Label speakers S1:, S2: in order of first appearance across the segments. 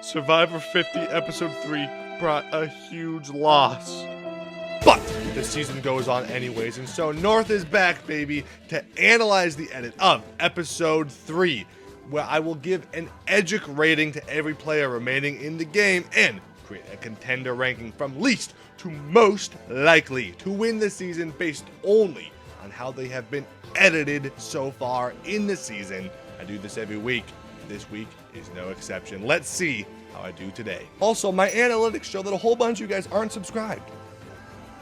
S1: Survivor 50 Episode 3 brought a huge loss. But the season goes on anyways, and so North is back, baby, to analyze the edit of Episode 3, where I will give an Edgic rating to every player remaining in the game and create a contender ranking from least to most likely to win the season based only on how they have been edited so far in the season. I do this every week. This week is no exception. Let's see how I do today. Also, my analytics show that a whole bunch of you guys aren't subscribed.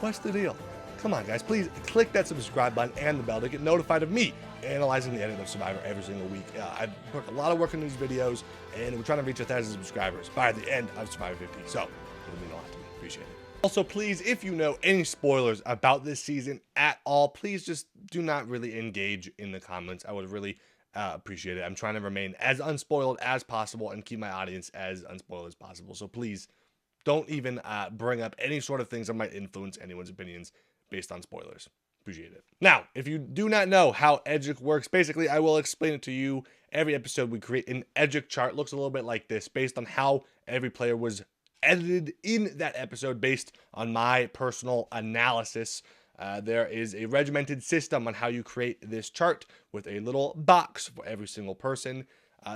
S1: What's the deal? Come on, guys. Please click that subscribe button and the bell to get notified of me analyzing the edit of Survivor every single week. I've put a lot of work into these videos, and we're trying to reach 1,000 subscribers by the end of Survivor 50. So, it'll mean a lot to me. Appreciate it. Also, please, if you know any spoilers about this season at all, please just do not really engage in the comments. I would really appreciate it. I'm trying to remain as unspoiled as possible and keep my audience as unspoiled as possible. So please don't even bring up any sort of things that might influence anyone's opinions based on spoilers. Appreciate it. Now, if you do not know how Edgic works, basically I will explain it to you. Every episode we create an Edgic chart. Looks a little bit like this based on how every player was edited in that episode based on my personal analysis. There is a regimented system on how you create this chart with a little box for every single person.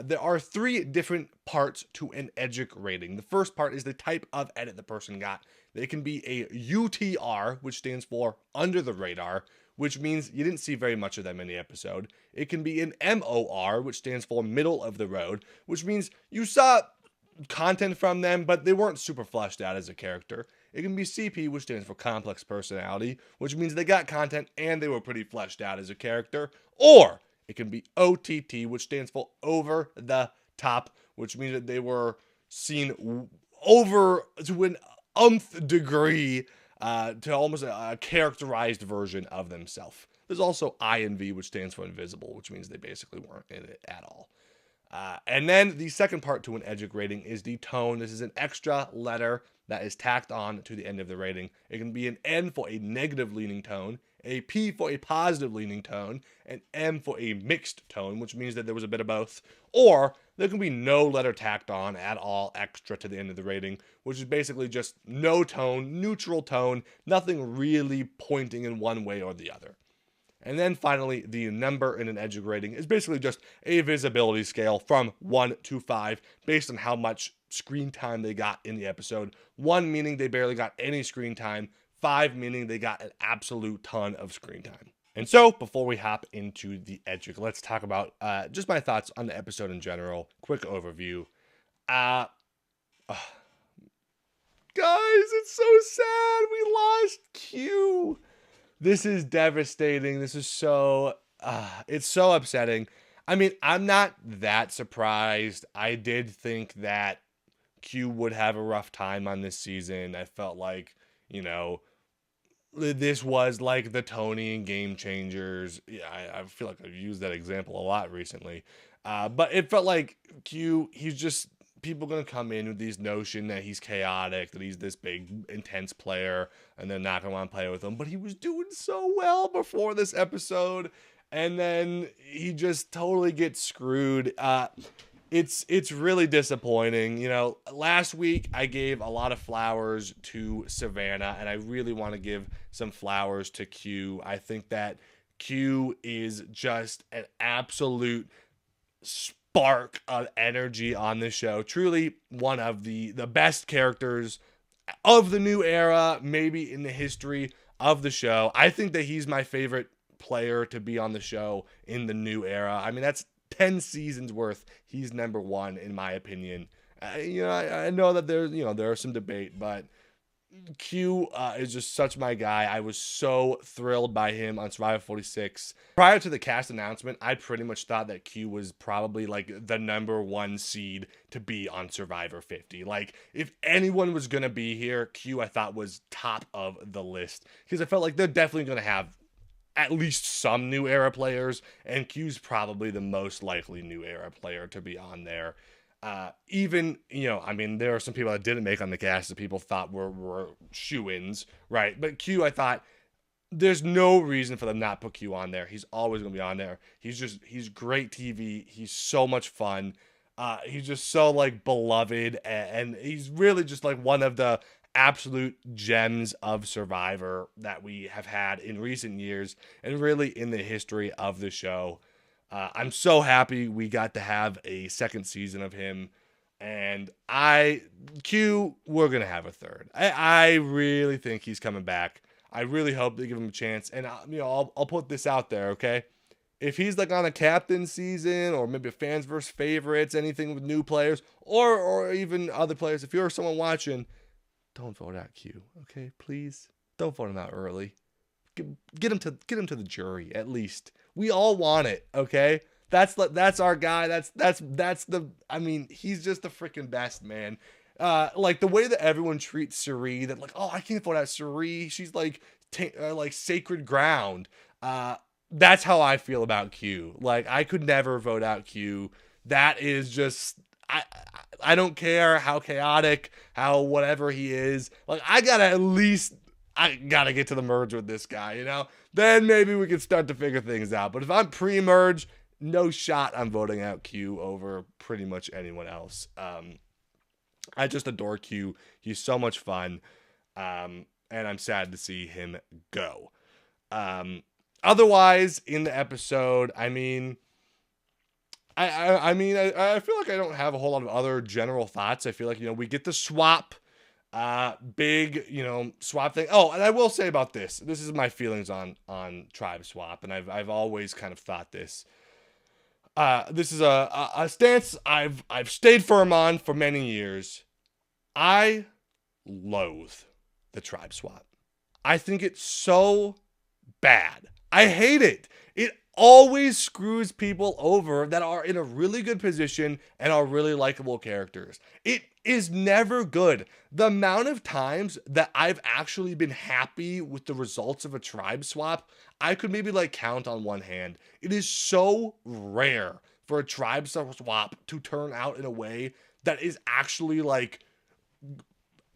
S1: There are 3 different parts to an Edgic rating. The first part is the type of edit the person got. They can be a UTR, which stands for under the radar, which means you didn't see very much of them in the episode. It can be an MOR, which stands for middle of the road, which means you saw content from them, but they weren't super fleshed out as a character. It can be CP, which stands for complex personality, which means they got content and they were pretty fleshed out as a character. Or it can be OTT, which stands for over the top, which means that they were seen over to an umph degree to almost a characterized version of themselves. There's also INV, which stands for invisible, which means they basically weren't in it at all. And then the second part to an Edgic rating is the tone. This is an extra letter that is tacked on to the end of the rating. It can be an N for a negative leaning tone, a P for a positive leaning tone, and M for a mixed tone, which means that there was a bit of both. Or there can be no letter tacked on at all extra to the end of the rating, which is basically just no tone, neutral tone, nothing really pointing in one way or the other. And then finally, the number in an Edgic rating is basically just a visibility scale from 1 to 5 based on how much screen time they got in the episode. 1 meaning they barely got any screen time, 5 meaning they got an absolute ton of screen time. And so, before we hop into the Edgic, let's talk about just my thoughts on the episode in general. Quick overview. Guys, it's so sad. We lost Q. This is devastating. This is so, it's so upsetting. I mean, I'm not that surprised. I did think that Q would have a rough time on this season. I felt like, you know, this was like the Tony and Game Changers. Yeah, I feel like I've used that example a lot recently. But it felt like Q, he's just, people going to come in with these notion that he's chaotic, that he's this big, intense player, and they're not going to want to play with him. But he was doing so well before this episode, and then he just totally gets screwed. It's really disappointing. You know, last week I gave a lot of flowers to Savannah, and I really want to give some flowers to Q. I think that Q is just an absolute spark of energy on this show. Truly one of the best characters of the new era, maybe in the history of the show. I think that he's my favorite player to be on the show in the new era. I mean, that's 10 seasons worth. He's number 1 in my opinion. I know that there are some debate, but Q is just such my guy. I was so thrilled by him on Survivor 46. Prior to the cast announcement, I pretty much thought that Q was probably like the number 1 seed to be on Survivor 50. Like, if anyone was going to be here, Q I thought was top of the list. Because I felt like they're definitely going to have at least some new era players, and Q's probably the most likely new era player to be on there. Even, I mean, there are some people that didn't make on the cast that people thought were shoo-ins, right? But Q, I thought, there's no reason for them not put Q on there. He's always going to be on there. He's great TV. He's so much fun. He's just so like beloved, and he's really just like one of the absolute gems of Survivor that we have had in recent years and really in the history of the show. I'm so happy we got to have a second season of him. And we're going to have a third. I really think he's coming back. I really hope they give him a chance. And, I'll put this out there, okay? If he's like on a captain season or maybe a fans versus favorites, anything with new players or even other players, if you're someone watching, don't vote out Q, okay? Please don't vote him out early. Get him to the jury at least. We all want it, okay? That's our guy. He's just the freaking best, man. Like the way that everyone treats Cirie, that like, oh, I can't vote out Cirie. She's like sacred ground. That's how I feel about Q. Like I could never vote out Q. That is just I don't care how chaotic, how whatever he is. Like I gotta get to the merge with this guy, Then maybe we can start to figure things out. But if I'm pre-merge, no shot I'm voting out Q over pretty much anyone else. I just adore Q. He's so much fun. And I'm sad to see him go. Otherwise, in the episode, I feel like I don't have a whole lot of other general thoughts. I feel like, we get the swap. Big, swap thing. Oh, and I will say about this. This is my feelings on tribe swap, and I've always kind of thought this. This is a stance I've stayed firm on for many years. I loathe the tribe swap. I think it's so bad. I hate it. It always screws people over that are in a really good position and are really likable characters. It is never good. The amount of times that I've actually been happy with the results of a tribe swap, I could maybe count on one hand. It is so rare for a tribe swap to turn out in a way that is actually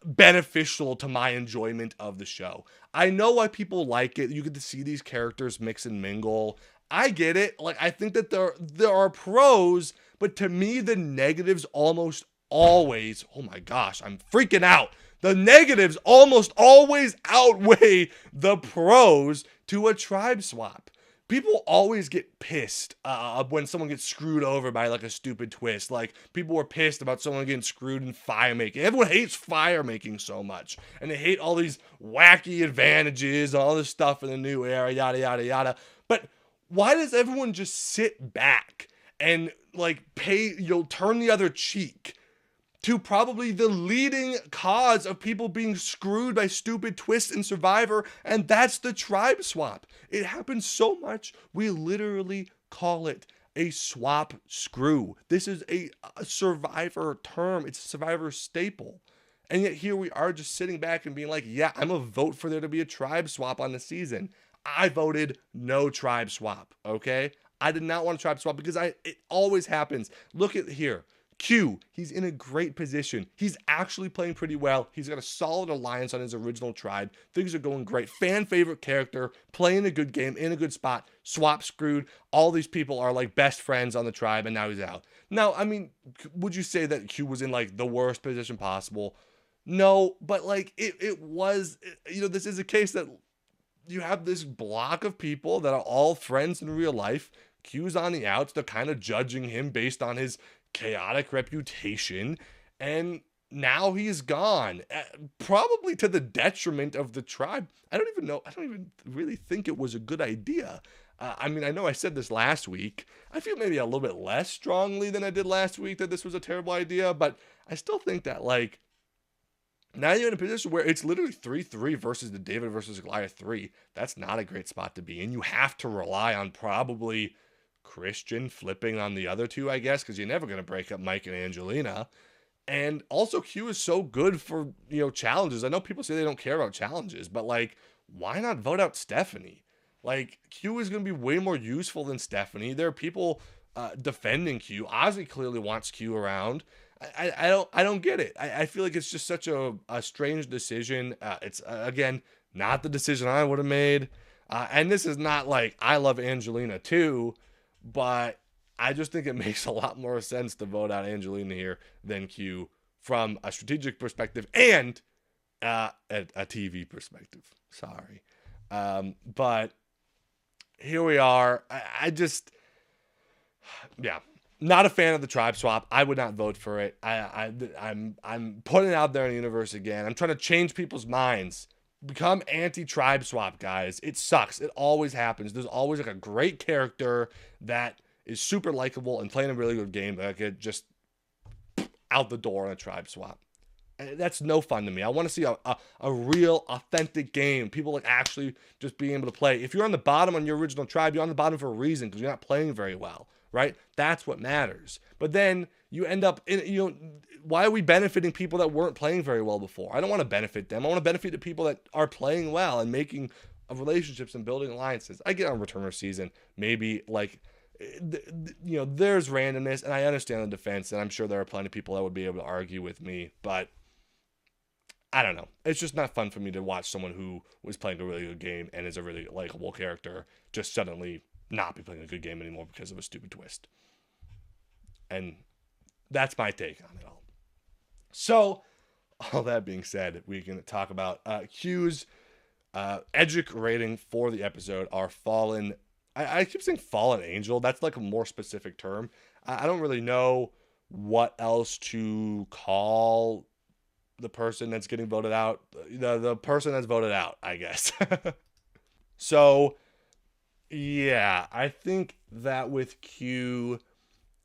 S1: beneficial to my enjoyment of the show. I know why people like it. You get to see these characters mix and mingle. I get it. I think that there are pros, but to me, the negatives almost always, oh my gosh, I'm freaking out. The negatives almost always outweigh the pros to a tribe swap. People always get pissed when someone gets screwed over by a stupid twist. People were pissed about someone getting screwed in fire making. Everyone hates fire making so much. And they hate all these wacky advantages, all this stuff in the new era, yada, yada, yada. But why does everyone just sit back and turn the other cheek to probably the leading cause of people being screwed by stupid twists in Survivor, and that's the tribe swap. It happens so much, we literally call it a swap screw. This is a Survivor term. It's a Survivor staple. And yet here we are just sitting back and being like, yeah, I'm a vote for there to be a tribe swap on the season. I voted no tribe swap, okay? I did not want a tribe swap because it always happens. Look at here. Q, he's in a great position. He's actually playing pretty well. He's got a solid alliance on his original tribe. Things are going great. Fan favorite character, playing a good game, in a good spot. Swap screwed. All these people are best friends on the tribe, and now he's out. Now, would you say that Q was in the worst position possible? No, but it was, this is a case that you have this block of people that are all friends in real life. Q's on the outs. They're kind of judging him based on his chaotic reputation, and now he's gone, probably to the detriment of the tribe. I don't even really think it was a good idea. I know I said this last week. I feel maybe a little bit less strongly than I did last week that this was a terrible idea, but I still think that now you're in a position where it's literally 3-3 versus the David versus Goliath 3. That's not a great spot to be in. You have to rely on probably Christian flipping on the other two, I guess, because you're never going to break up Mike and Angelina. And also Q is so good for, challenges. I know people say they don't care about challenges, but why not vote out Stephenie? Q is going to be way more useful than Stephenie. There are people defending Q. Ozzy clearly wants Q around. I don't get it. I feel like it's just such a strange decision. It's again, not the decision I would have made. And this is not I love Angelina too, but I just think it makes a lot more sense to vote out Angelina here than Q from a strategic perspective and a TV perspective. Sorry. But here we are. I just, yeah, not a fan of the tribe swap. I would not vote for it. I'm putting it out there in the universe again. I'm trying to change people's minds. Become anti-tribe swap, guys. It sucks. It always happens. There's always like a great character that is super likable and playing a really good game, but I get just out the door on a tribe swap. That's no fun to me. I want to see a real, authentic game. People like actually just being able to play. If you're on the bottom on your original tribe, you're on the bottom for a reason because you're not playing very well, right? That's what matters. But then you end up in, why are we benefiting people that weren't playing very well before? I don't want to benefit them. I want to benefit the people that are playing well and making relationships and building alliances. I get on Returner season, maybe like, there's randomness, and I understand the defense, and I'm sure there are plenty of people that would be able to argue with me, but I don't know. It's just not fun for me to watch someone who was playing a really good game and is a really likable character just suddenly not be playing a good game anymore because of a stupid twist. And that's my take on it all. So, all that being said, we can talk about Q's Edgic rating for the episode, our fallen... I keep saying fallen angel. That's like a more specific term. I don't really know what else to call the person that's getting voted out. The person that's voted out, I guess. So, yeah, I think that with Q,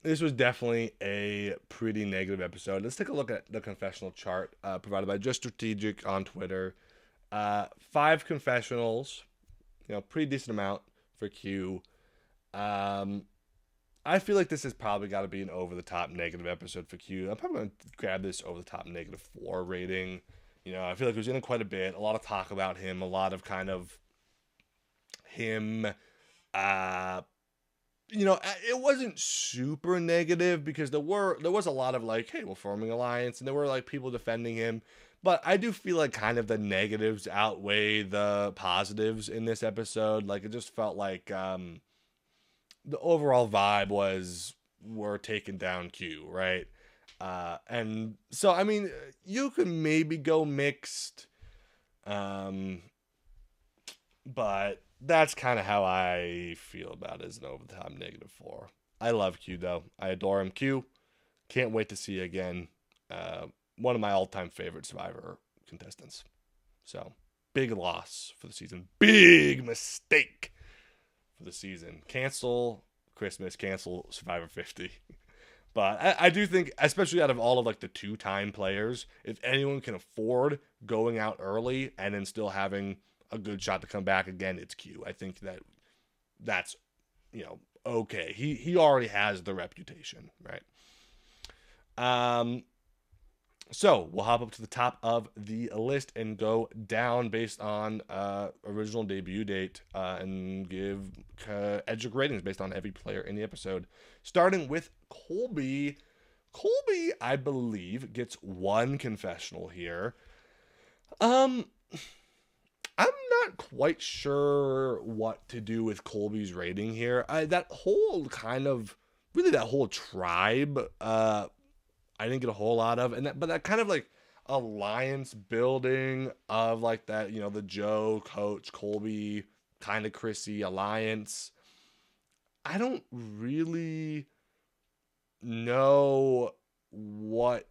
S1: this was definitely a pretty negative episode. Let's take a look at the confessional chart provided by Just Strategic on Twitter. 5 confessionals, pretty decent amount for Q. I feel like this has probably got to be an over-the-top negative episode for Q. I'm probably going to grab this over-the-top -4 rating. I feel like it was in it quite a bit. A lot of talk about him. A lot of kind of him. It wasn't super negative because there was a lot of like, hey, we're forming an alliance, and there were like people defending him. But I do feel like kind of the negatives outweigh the positives in this episode. Like, it just felt like the overall vibe was we're taking down Q, right? And so, I mean, you could maybe go mixed. But that's kind of how I feel about it as an over-the-top -4. I love Q, though. I adore him. Q, can't wait to see you again. One of my all-time favorite Survivor contestants. So, big loss for the season. Big mistake for the season. Cancel Christmas. Cancel Survivor 50. But I do think, especially out of all of like the 2-time players, if anyone can afford going out early and then still having a good shot to come back again, it's Q. I think that's okay. He already has the reputation, right? So we'll hop up to the top of the list and go down based on original debut date and give Edgic ratings based on every player in the episode. Starting with Colby. Colby, I believe, gets 1 confessional here. I'm not quite sure what to do with Colby's rating here. That whole tribe, I didn't get a whole lot of, but that kind of like alliance building of like that, the Joe, Coach, Colby, kind of Chrissy alliance. I don't really know what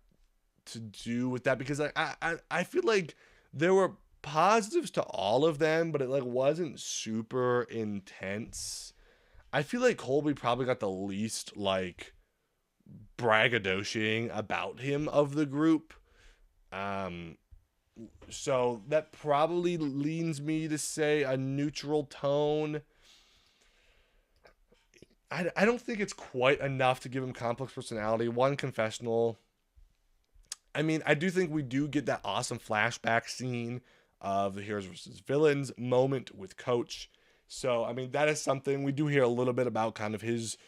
S1: to do with that because I feel like there were positives to all of them, but it like wasn't super intense. I feel like Colby probably got the least like braggadocioing about him of the group. So that probably leans me to say a neutral tone. I don't think it's quite enough to give him complex personality. 1 confessional. I mean, I do think we do get that awesome flashback scene of the heroes versus villains moment with Coach. So, I mean, that is something we do hear a little bit about kind of his,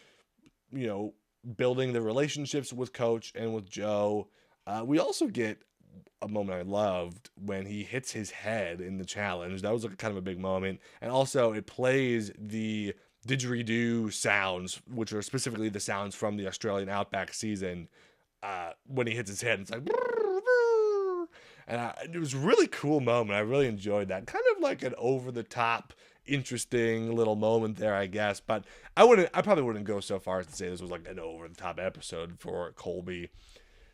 S1: building the relationships with Coach and with Joe. We also get a moment I loved when he hits his head in the challenge. That was like kind of a big moment. And also it plays the didgeridoo sounds, which are specifically the sounds from the Australian Outback season. When he hits his head, it's like, and it was a really cool moment. I really enjoyed that. Kind of like an over the top, interesting little moment there, I guess. But I probably wouldn't go so far as to say this was like an over the top episode for Colby.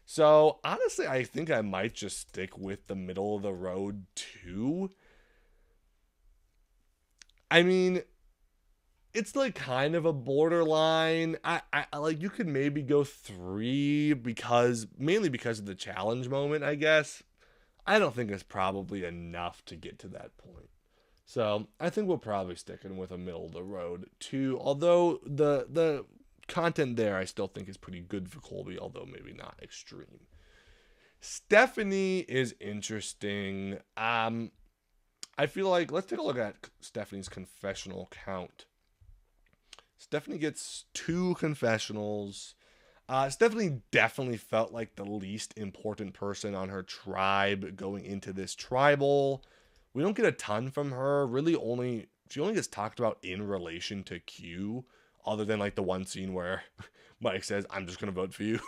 S1: So honestly, I think I might just stick with the middle of the road 2. I mean, it's like kind of a borderline. I like, you could maybe go 3 mainly because of the challenge moment, I guess. I don't think it's probably enough to get to that point. So I think we'll probably stick in with a middle of the road 2. Although the content there I still think is pretty good for Colby, although maybe not extreme. Stephenie is interesting. I feel like, let's take a look at Stephenie's confessional count. Stephenie gets 2 confessionals. Stephenie definitely felt like the least important person on her tribe going into this tribal. We don't get a ton from her. She only gets talked about in relation to Q, other than like the one scene where Mike says, "I'm just gonna vote for you."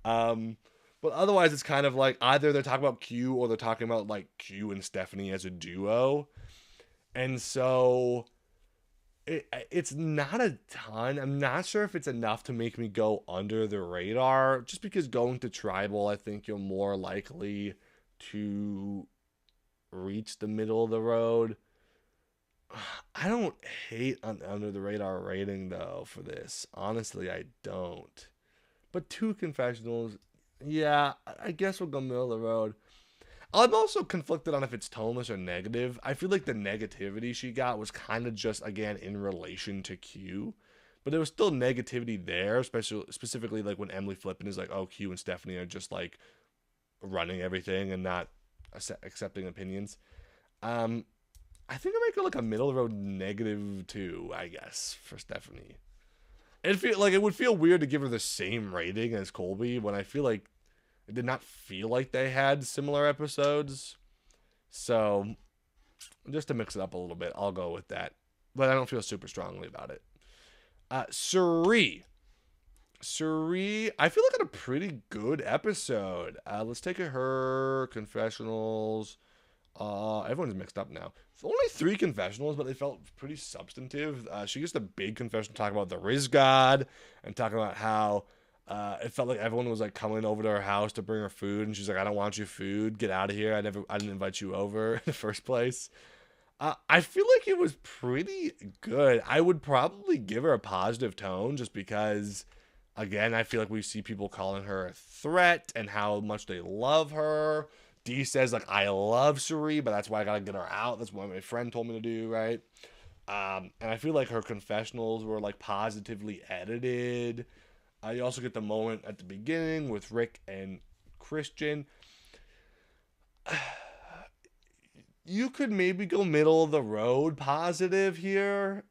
S1: But otherwise, it's kind of like either they're talking about Q or they're talking about like Q and Stephenie as a duo. And so it's not a ton. I'm not sure if it's enough to make me go under the radar, just because going to tribal, I think you're more likely to reach the middle of the road. I don't hate an under the radar rating though for this. Honestly, I don't. But 2 confessionals, yeah, I guess we'll go middle of the road. I'm also conflicted on if it's toneless or negative. I feel like the negativity she got was kind of just, again, in relation to Q. But there was still negativity there, specifically like when Emily Flippin is like, oh, Q and Stephenie are just like running everything and not accepting opinions. I think I might go like a middle of the road -2, I guess, for Stephenie. It would feel weird to give her the same rating as Colby when I feel like it did not feel like they had similar episodes. So just to mix it up a little bit, I'll go with that. But I don't feel super strongly about it. Cirie, I feel like had a pretty good episode. Let's take her confessionals. Everyone's mixed up now. It's only 3 confessionals, but they felt pretty substantive. She gets the big confession talking about the Riz God and talking about how it felt like everyone was like coming over to her house to bring her food, and she's like, "I don't want your food. Get out of here. I didn't invite you over in the first place." I feel like it was pretty good. I would probably give her a positive tone just because, again, I feel like we see people calling her a threat and how much they love her. D says, like, I love Cirie, but that's why I gotta get her out. That's what my friend told me to do, right? And I feel like her confessionals were, like, positively edited. You also get the moment at the beginning with Rick and Christian. You could maybe go middle of the road positive here.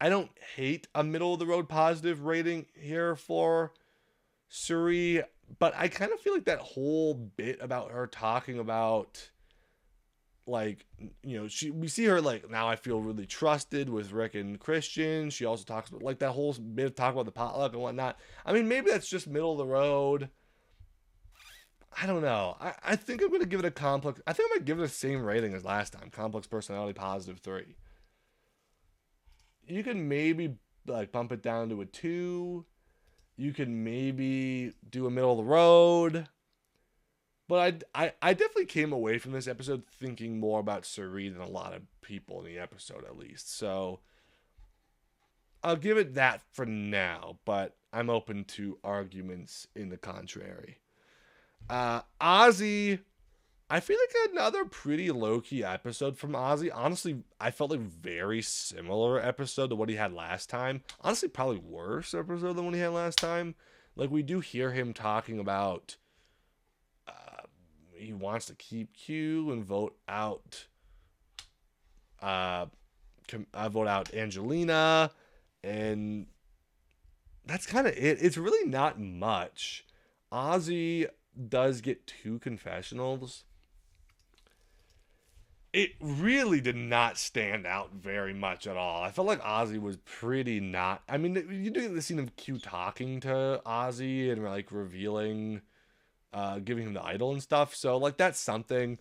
S1: I don't hate a middle of the road positive rating here for Cirie, but I kind of feel like that whole bit about her talking about, like, you know, we see her like, now I feel really trusted with Rick and Christian. She also talks about like that whole bit of talk about the potluck and whatnot. I mean, maybe that's just middle of the road. I don't know. I think I'm gonna give it a complex. I think I might give it the same rating as last time. Complex personality positive 3. You can maybe like bump it down to a 2. You can maybe do a middle of the road. But I definitely came away from this episode thinking more about Cirie than a lot of people in the episode, at least. So I'll give it that for now, but I'm open to arguments in the contrary. Ozzy, I feel like another pretty low-key episode from Ozzy. Honestly, I felt like very similar episode to what he had last time. Honestly, probably worse episode than what he had last time. Like, we do hear him talking about he wants to keep Q and vote out Angelina, and that's kind of it. It's really not much. Ozzy does get 2 confessionals. it really did not stand out very much at all. I felt like Ozzy was pretty not. I mean, you do get the scene of Q talking to Ozzy and like revealing, giving him the idol and stuff. So like that's something.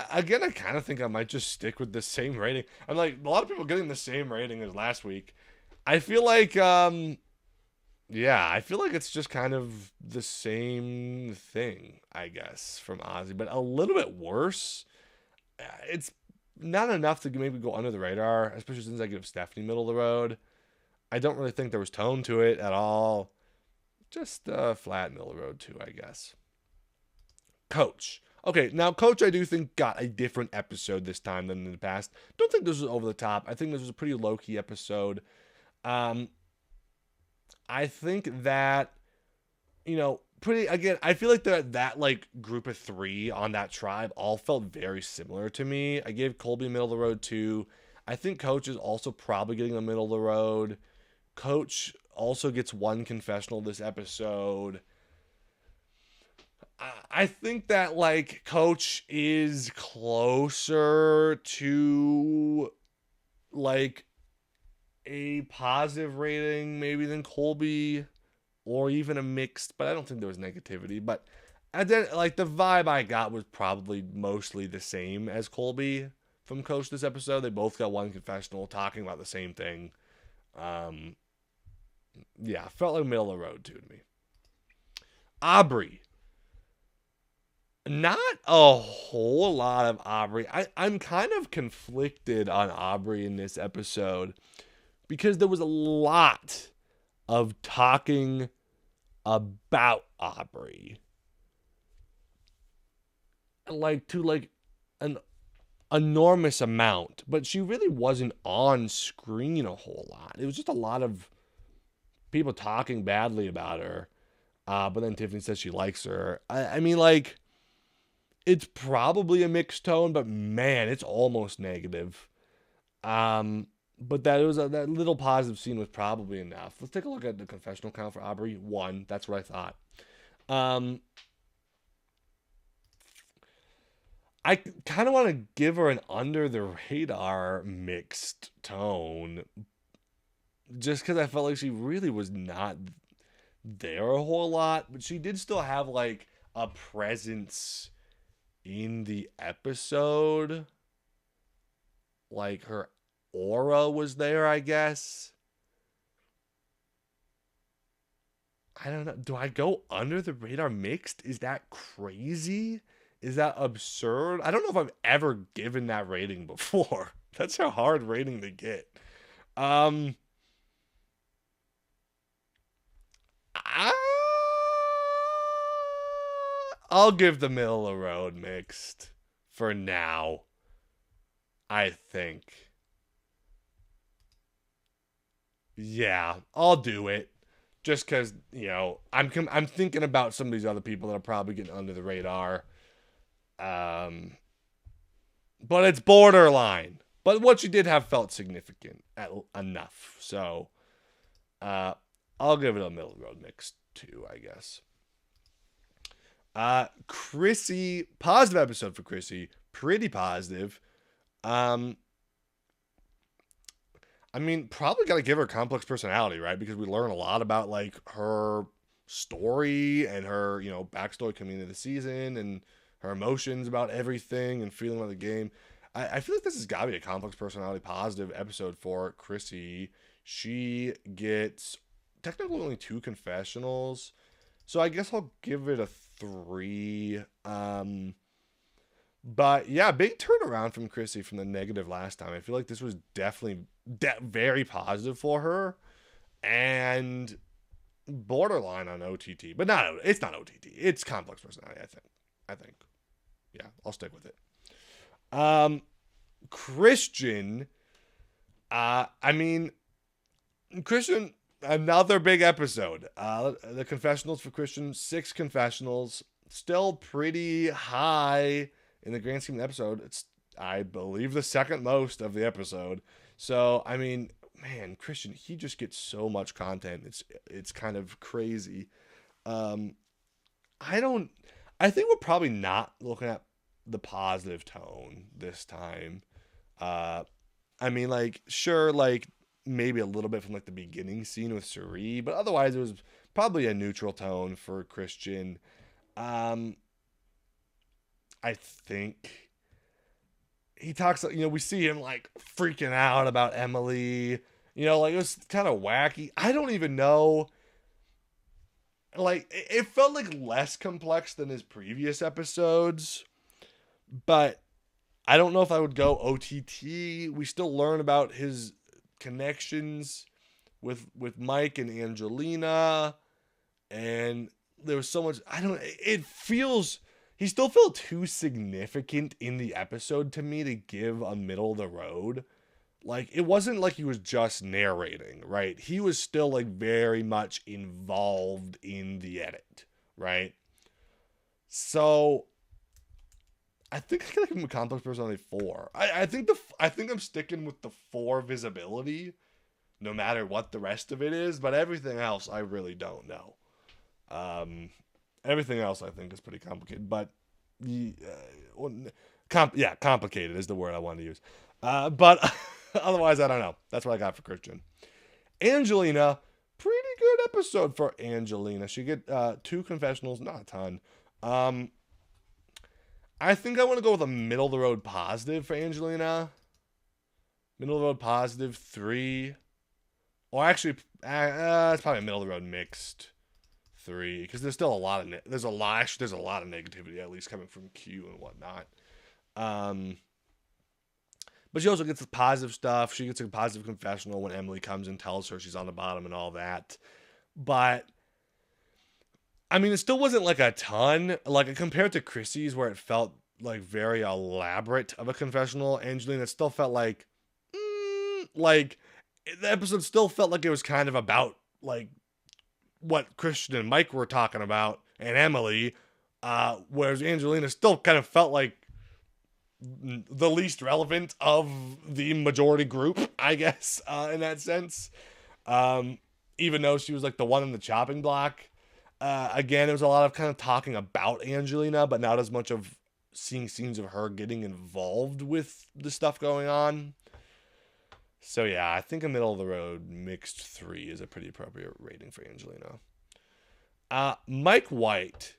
S1: Again, I kind of think I might just stick with the same rating. I'm like a lot of people getting the same rating as last week. I feel like, yeah, I feel like it's just kind of the same thing, I guess, from Ozzy, but a little bit worse. It's not enough to maybe go under the radar, especially since I give Stephenie middle of the road. I don't really think there was tone to it at all. Just flat middle of the road too, I guess. Coach. Okay, now Coach I do think got a different episode this time than in the past. Don't think this was over the top. I think this was a pretty low-key episode. I think that, pretty again, I feel like that like group of three on that tribe all felt very similar to me. I gave Colby middle of the road too. I think Coach is also probably getting the middle of the road. Coach also gets one confessional this episode. I think that like Coach is closer to like a positive rating maybe than Colby, or even a mixed, but I don't think there was negativity. But then like the vibe I got was probably mostly the same as Colby from Coach this episode. They both got one confessional talking about the same thing. Yeah, felt like middle of the road too to me. Aubry. Not a whole lot of Aubry. I'm kind of conflicted on Aubry in this episode because there was a lot of talking about Aubry. Like to like an enormous amount, but she really wasn't on screen a whole lot. It was just a lot of people talking badly about her. But then Tiffany says she likes her. I mean, like, it's probably a mixed tone, but man, it's almost negative. But that little positive scene was probably enough. Let's take a look at the confessional count for Aubry. 1. That's what I thought. I kind of want to give her an under the radar mixed tone, just because I felt like she really was not there a whole lot, but she did still have like a presence in the episode. Like her aura was there, I guess. I don't know. Do I go under the radar mixed? Is that crazy? Is that absurd? I don't know if I've ever given that rating before. That's a hard rating to get. I, I'll give the middle of the road mixed for now. I think. Yeah, I'll do it. Just because, I'm thinking about some of these other people that are probably getting under the radar. But it's borderline. But what you did have felt significant enough. So, I'll give it a middle of the road mix too, I guess. Chrissy, positive episode for Chrissy. Pretty positive. I mean, probably got to give her a complex personality, right? Because we learn a lot about like her story and her, backstory coming into the season and her emotions about everything and feeling about the game. I feel like this has got to be a complex personality positive episode for Chrissy. She gets technically only 2 confessionals, so I guess I'll give it a 3. But yeah, big turnaround from Chrissy from the negative last time. I feel like this was definitely very positive for her and borderline on OTT, but it's not OTT. It's complex personality, I think. Yeah, I'll stick with it. Christian, Christian, another big episode. The confessionals for Christian, 6 confessionals, still pretty high in the grand scheme of the episode. It's, I believe, the second most of the episode. So, I mean, man, Christian, he just gets so much content. It's kind of crazy. I think we're probably not looking at the positive tone this time. I mean, like, sure, like, maybe a little bit from, like, the beginning scene with Cirie, but otherwise it was probably a neutral tone for Christian. I think he talks, we see him, like, freaking out about Emily. Like, it was kind of wacky. I don't even know. Like, it felt, like, less complex than his previous episodes, but I don't know if I would go OTT. We still learn about his connections with Mike and Angelina, and there was so much. It feels he still felt too significant in the episode to me to give a middle of the road. Like, it wasn't like he was just narrating, right? He was still, like, very much involved in the edit, right? So I think I gotta give him a complex personality 4. I think I'm sticking with the 4 visibility, no matter what the rest of it is. But everything else, I really don't know. Everything else I think is pretty complicated. But complicated is the word I wanted to use. But otherwise, I don't know. That's what I got for Christian. Angelina, pretty good episode for Angelina. She get 2 confessionals, not a ton. I think I want to go with a middle of the road positive for Angelina. Middle of the road positive 3. Or actually, it's probably a middle of the road mixed 3, because there's still a lot of there's a lot of negativity, at least coming from Q and whatnot. But she also gets the positive stuff. She gets a positive confessional when Emily comes and tells her she's on the bottom and all that. But I mean, it still wasn't like a ton. Like, compared to Chrissy's, where it felt like very elaborate of a confessional, Angelina still felt like the episode still felt like it was kind of about like what Christian and Mike were talking about and Emily, whereas Angelina still kind of felt like the least relevant of the majority group, I guess, in that sense. Even though she was like the one in the chopping block. Again, it was a lot of kind of talking about Angelina, but not as much of seeing scenes of her getting involved with the stuff going on. So yeah, I think a middle of the road mixed 3 is a pretty appropriate rating for Angelina. Mike White,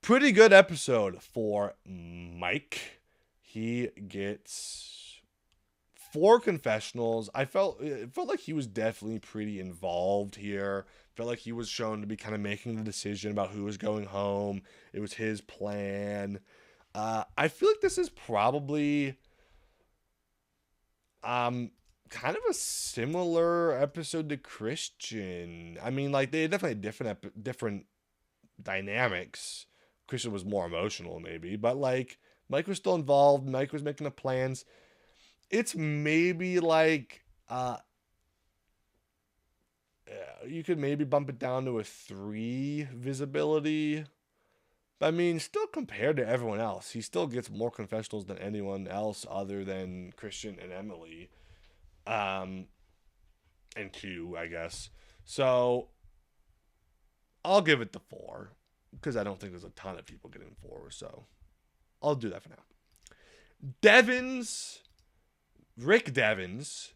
S1: pretty good episode for Mike. He gets 4 confessionals. It felt like he was definitely pretty involved here. Felt like he was shown to be kind of making the decision about who was going home. It was his plan. I feel like this is probably kind of a similar episode to Christian. I mean, like, they definitely had different dynamics. Christian was more emotional, maybe, but like Mike was still involved. Mike was making the plans. It's maybe like you could maybe bump it down to a 3 visibility. But I mean, still compared to everyone else, he still gets more confessionals than anyone else other than Christian and Emily. And Q, I guess. So I'll give it the 4, because I don't think there's a ton of people getting 4, so I'll do that for now. Devens, Rick Devens,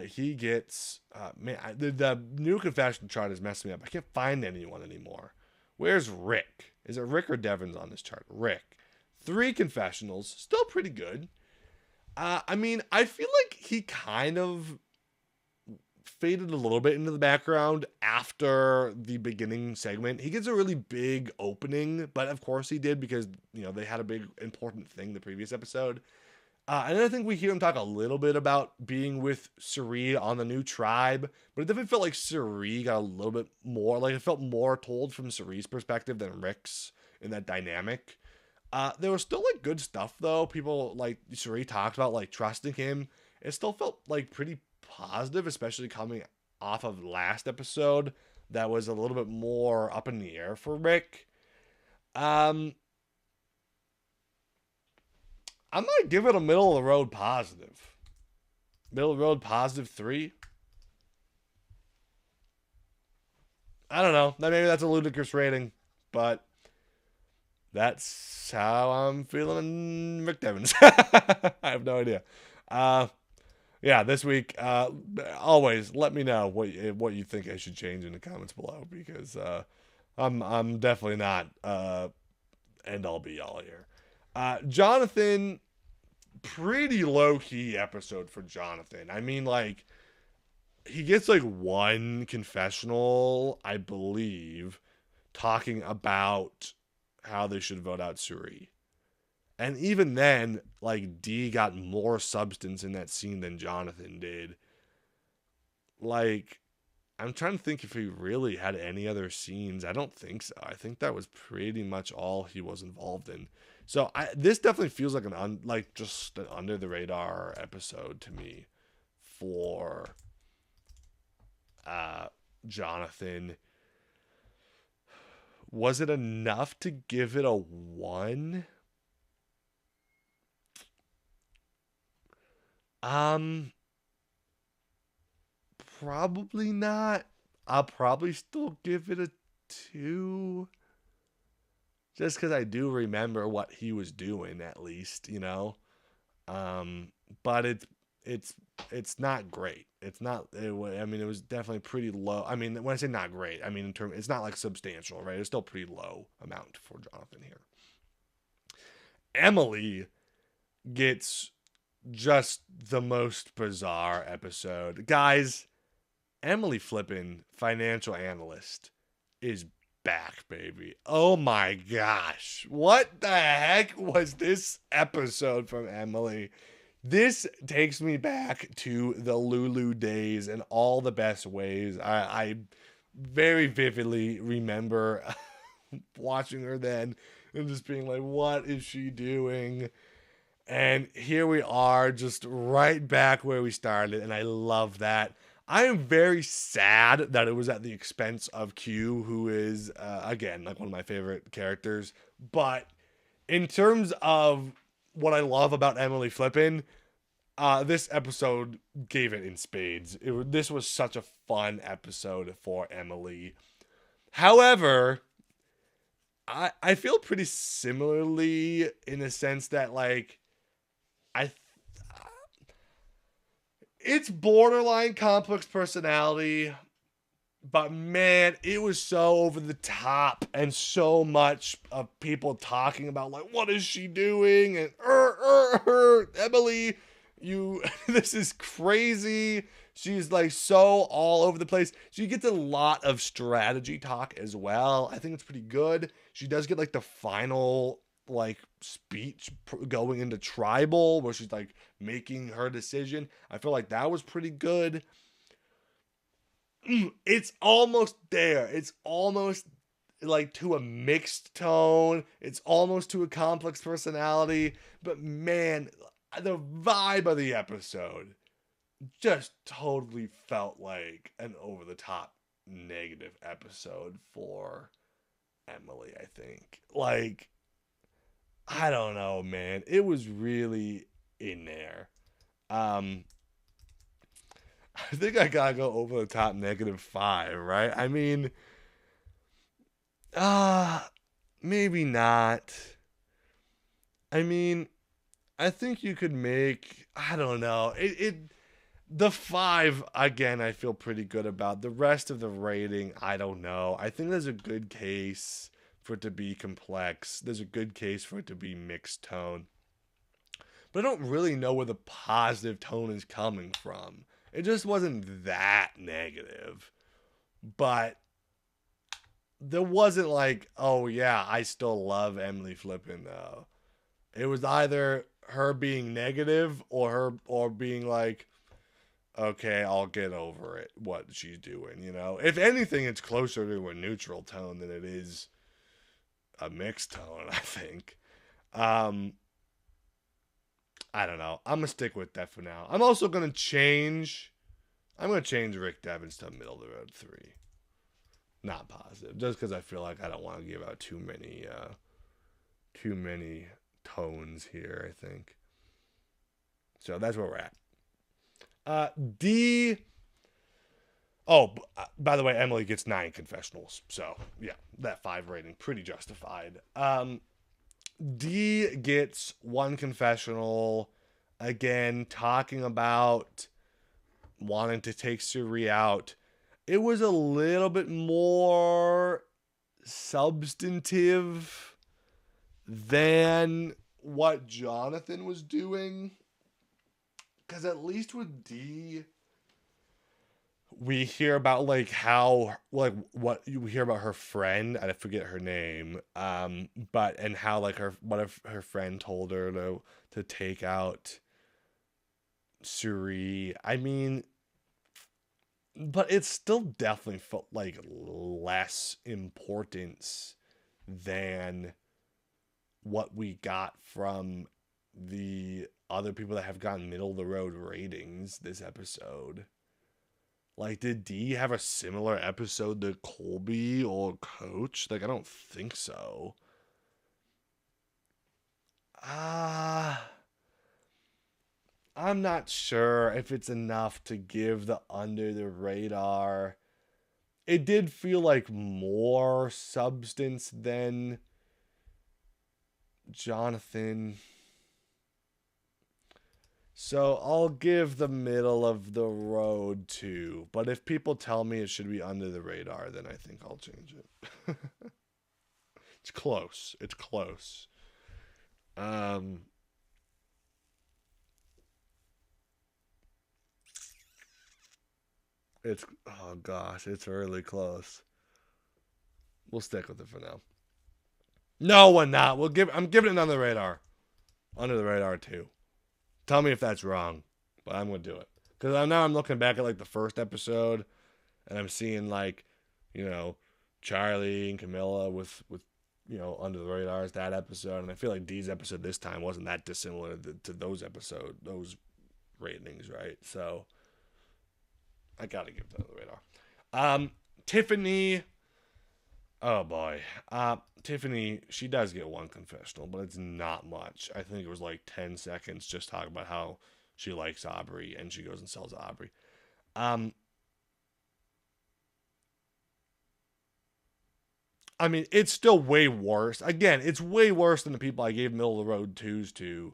S1: he gets, the new confession chart is messing me up. I can't find anyone anymore. Where's Rick? Is it Rick or Devens on this chart? Rick. 3 confessionals, still pretty good. I mean, I feel like he kind of faded a little bit into the background after the beginning segment. He gets a really big opening, but of course he did, because, they had a big important thing the previous episode. And then I think we hear him talk a little bit about being with Cirie on the new tribe, but it definitely felt like Cirie got a little bit more, like it felt more told from Cirie's perspective than Rick's in that dynamic. There was still like good stuff though. People like Cirie talked about like trusting him. It still felt like pretty positive, especially coming off of last episode that was a little bit more up in the air for Rick. I might give it a middle of the road positive. Middle of the road positive 3. I don't know. Maybe that's a ludicrous rating, but That's how I'm feeling Rick Devens. I have no idea. Yeah, this week, always let me know what you think I should change in the comments below, because I'm definitely not end all be all here. Jonathan, pretty low key episode for Jonathan. I mean, like, he gets like one confessional, I believe, talking about how they should vote out Cirie. And even then, like, D got more substance in that scene than Jonathan did. Like, I'm trying to think if he really had any other scenes. I don't think so. I think that was pretty much all he was involved in. So this definitely feels like just an under the radar episode to me for Jonathan. Was it enough to give it a 1? Probably not. I'll probably still give it a 2. Just because I do remember what he was doing, at least, you know. But it's not great. It's not. I mean, it was definitely pretty low. I mean, when I say not great, I mean it's not like substantial, right? It's still pretty low amount for Jonathan here. Emily gets just the most bizarre episode, guys. Emily Flippin, financial analyst, is back, baby. Oh my gosh. What the heck was this episode from Emily? This takes me back to the Lulu days in all the best ways. I very vividly remember watching her then and just being like, what is she doing? And here we are, just right back where we started, and I love that. I am very sad that it was at the expense of Q, who is, again, like one of my favorite characters. But in terms of what I love about Emily Flippin, this episode gave it in spades. This was such a fun episode for Emily. However, I feel pretty similarly in the sense that, like, it's borderline complex personality, but man, it was so over the top, and so much of people talking about, like, what is she doing? And Emily, this is crazy. She's like so all over the place. She gets a lot of strategy talk as well. I think it's pretty good. She does get like the final like speech going into tribal where she's like making her decision. I feel like that was pretty good. It's almost there. It's almost like to a mixed tone. It's almost to a complex personality. But man, the vibe of the episode just totally felt like an over the top negative episode for Emily, I think. Like, I don't know, man. It was really in there. I think I gotta go over the top -5, right? I mean, maybe not. I mean, I think you could make, I don't know. The 5, again, I feel pretty good about. The rest of the rating, I don't know. I think there's a good case for it to be complex. There's a good case for it to be mixed tone. But I don't really know where the positive tone is coming from. It just wasn't that negative. But there wasn't like, oh yeah, I still love Emily Flippin though. It was either her being negative or being like, okay, I'll get over it, what she's doing, you know? If anything, it's closer to a neutral tone than it is a mixed tone, I think. I don't know. I'm going to stick with that for now. I'm also going to change Rick Devens to middle of the road 3. Not positive. Just because I feel like I don't want to give out too many tones here, I think. So that's where we're at. D. Oh, by the way, Emily gets 9 confessionals. So, yeah, that 5 rating, pretty justified. D gets one confessional, again, talking about wanting to take Cirie out. It was a little bit more substantive than what Jonathan was doing. Because at least with D, we hear about like how like what you hear about her friend, I forget her name, but and how like what if her friend told her to take out Cirie. I mean, but it still definitely felt like less importance than what we got from the other people that have gotten middle of the road ratings this episode. Like, did D have a similar episode to Colby or Coach? Like, I don't think so. I'm not sure if it's enough to give the under the radar. It did feel like more substance than Jonathan. So I'll give the middle of the road to. But if people tell me it should be under the radar, then I think I'll change it. It's close. It's close. Oh gosh, it's really close. We'll stick with it for now. No, we're not. I'm giving it on the radar. Under the radar too. Tell me if that's wrong, but I'm gonna do it because now I'm looking back at like the first episode, and I'm seeing like, Charlie and Kamilla with under the radars that episode, and I feel like D's episode this time wasn't that dissimilar to those ratings, right? So I gotta give it under the radar. Tiffany. Oh boy. Tiffany, she does get one confessional, but it's not much. I think it was like 10 seconds just talking about how she likes Aubry and she goes and sells Aubry. I mean, it's still way worse. Again, it's way worse than the people I gave middle of the road twos to.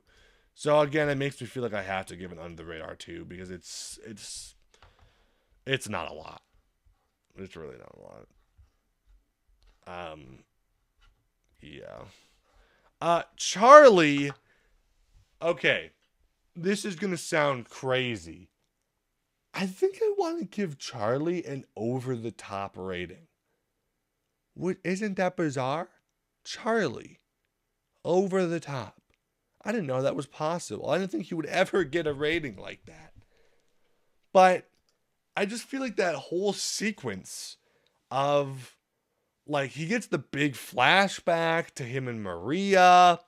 S1: So again, it makes me feel like I have to give it under the radar too because it's not a lot. It's really not a lot. Yeah. Charlie. Okay. This is going to sound crazy. I think I want to give Charlie an over the top rating. Isn't that bizarre? Charlie. Over the top. I didn't know that was possible. I didn't think he would ever get a rating like that. But I just feel like that whole sequence of, like, he gets the big flashback to him and Maria,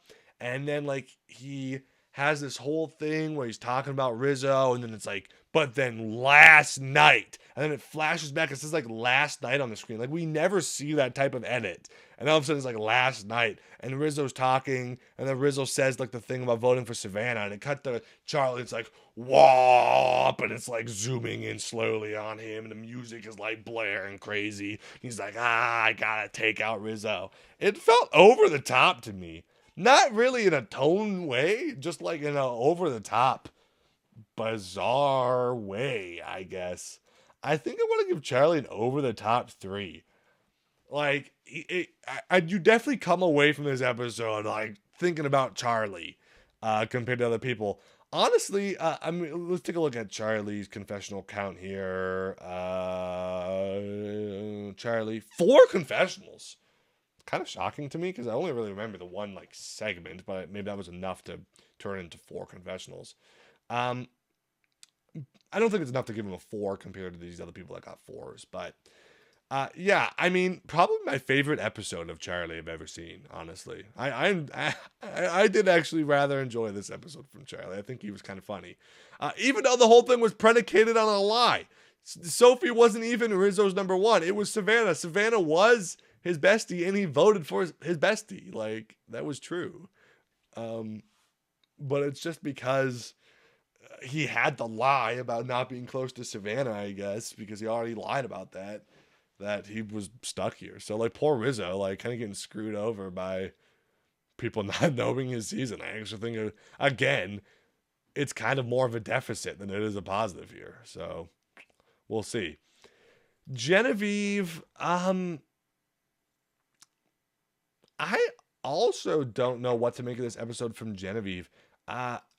S1: and then, like, he has this whole thing where he's talking about Rizo, and then it's like, but then last night, and then it flashes back, it says, like, last night on the screen. Like, we never see that type of edit, and all of a sudden it's like, last night, and Rizzo's talking, and then Rizo says, like, the thing about voting for Savannah, and it cut to Charlie, it's like, whoop, and it's, like, zooming in slowly on him, and the music is, like, blaring crazy. He's like, I gotta take out Rizo. It felt over the top to me. Not really in a tone way, just like in a over the top, bizarre way, I guess. I think I want to give Charlie an over the top 3. Like, you definitely come away from this episode like thinking about Charlie compared to other people. Honestly, I mean, let's take a look at Charlie's confessional count here. Charlie, 4 confessionals. Kind of shocking to me because I only really remember the one like segment, but maybe that was enough to turn into 4 confessionals. I don't think it's enough to give him a 4 compared to these other people that got 4s, but yeah, I mean, probably my favorite episode of Charlie I've ever seen. Honestly, I did actually rather enjoy this episode from Charlie. I think he was kind of funny, even though the whole thing was predicated on a lie. Sophie wasn't even Rizzo's number 1. It was Savannah. Savannah was his bestie, and he voted for his bestie. Like, that was true. But it's just because he had to lie about not being close to Savannah, I guess, because he already lied about that he was stuck here. So, like, poor Rizo, like, kind of getting screwed over by people not knowing his season. I actually think, again, it's kind of more of a deficit than it is a positive here. So we'll see. Genevieve, I also don't know what to make of this episode from Genevieve.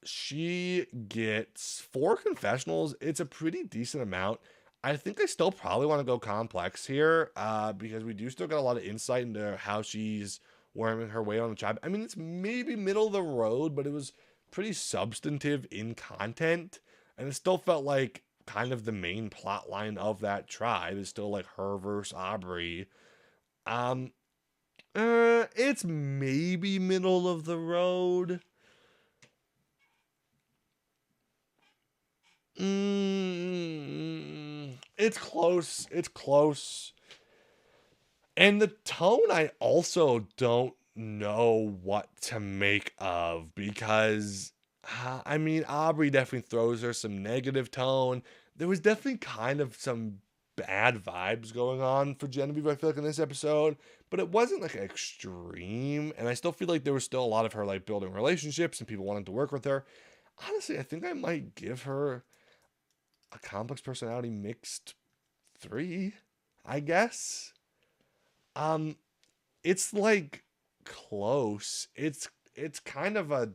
S1: She gets 4 confessionals. It's a pretty decent amount. I think I still probably want to go complex here, because we do still get a lot of insight into how she's worming her way on the tribe. I mean, it's maybe middle of the road, but it was pretty substantive in content, and it still felt like kind of the main plot line of that tribe is still like her versus Aubry. It's maybe middle of the road. It's close. It's close. And the tone, I also don't know what to make of, because, I mean, Aubry definitely throws her some negative tone. There was definitely kind of some bad vibes going on for Genevieve, I feel like, in this episode, but it wasn't like extreme. And I still feel like there was still a lot of her like building relationships and people wanting to work with her. Honestly, I think I might give her a complex personality mixed 3, I guess. It's like close. It's kind of a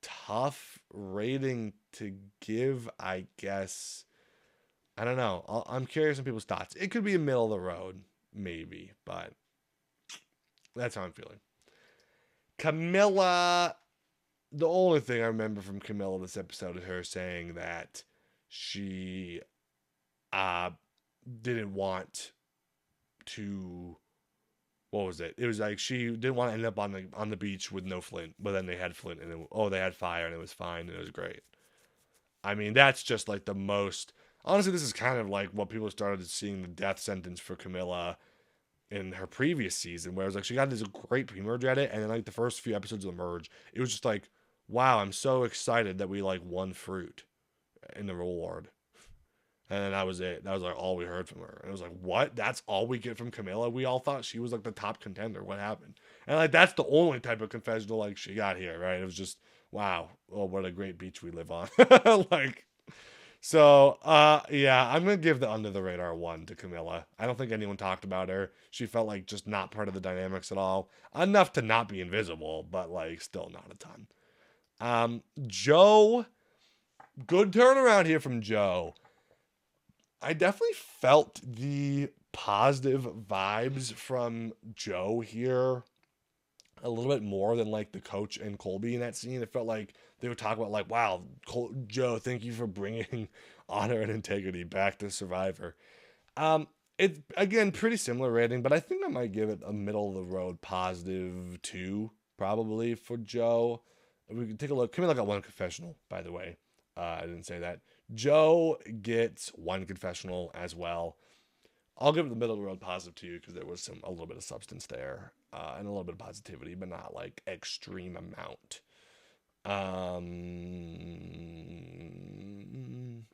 S1: tough rating to give, I guess. I don't know. I'm curious on people's thoughts. It could be a middle of the road, maybe, but that's how I'm feeling. Kamilla, the only thing I remember from Kamilla this episode is her saying that she didn't want to, what was it? It was like she didn't want to end up on the beach with no flint, but then they had flint and they had fire and it was fine and it was great. I mean, that's just like the most, honestly, this is kind of like what people started seeing the death sentence for Kamilla in her previous season, where it was like she got this great pre-merge edit, and then like the first few episodes of the merge, it was just like, wow, I'm so excited that we like won fruit in the reward. And then that was it. That was like all we heard from her. And it was like, what? That's all we get from Kamilla? We all thought she was like the top contender. What happened? And like that's the only type of confessional like she got here, right? It was just, wow, oh, what a great beach we live on. Like, so yeah, I'm gonna give the under the radar 1 to Kamilla. I don't think anyone talked about her. She felt like just not part of the dynamics at all. Enough to not be invisible, but like still not a ton. Joe, good turnaround here from Joe. I definitely felt the positive vibes from Joe here a little bit more than like the coach and Colby in that scene. It felt like they would talk about like, wow, Joe, thank you for bringing honor and integrity back to Survivor. It's again pretty similar rating, but I think I might give it a middle of the road positive 2 probably for Joe. We can take a look. Kamilla got 1 confessional, by the way. I didn't say that. Joe gets 1 confessional as well. I'll give it the middle of the road positive 2 because there was a little bit of substance there, and a little bit of positivity, but not like extreme amount.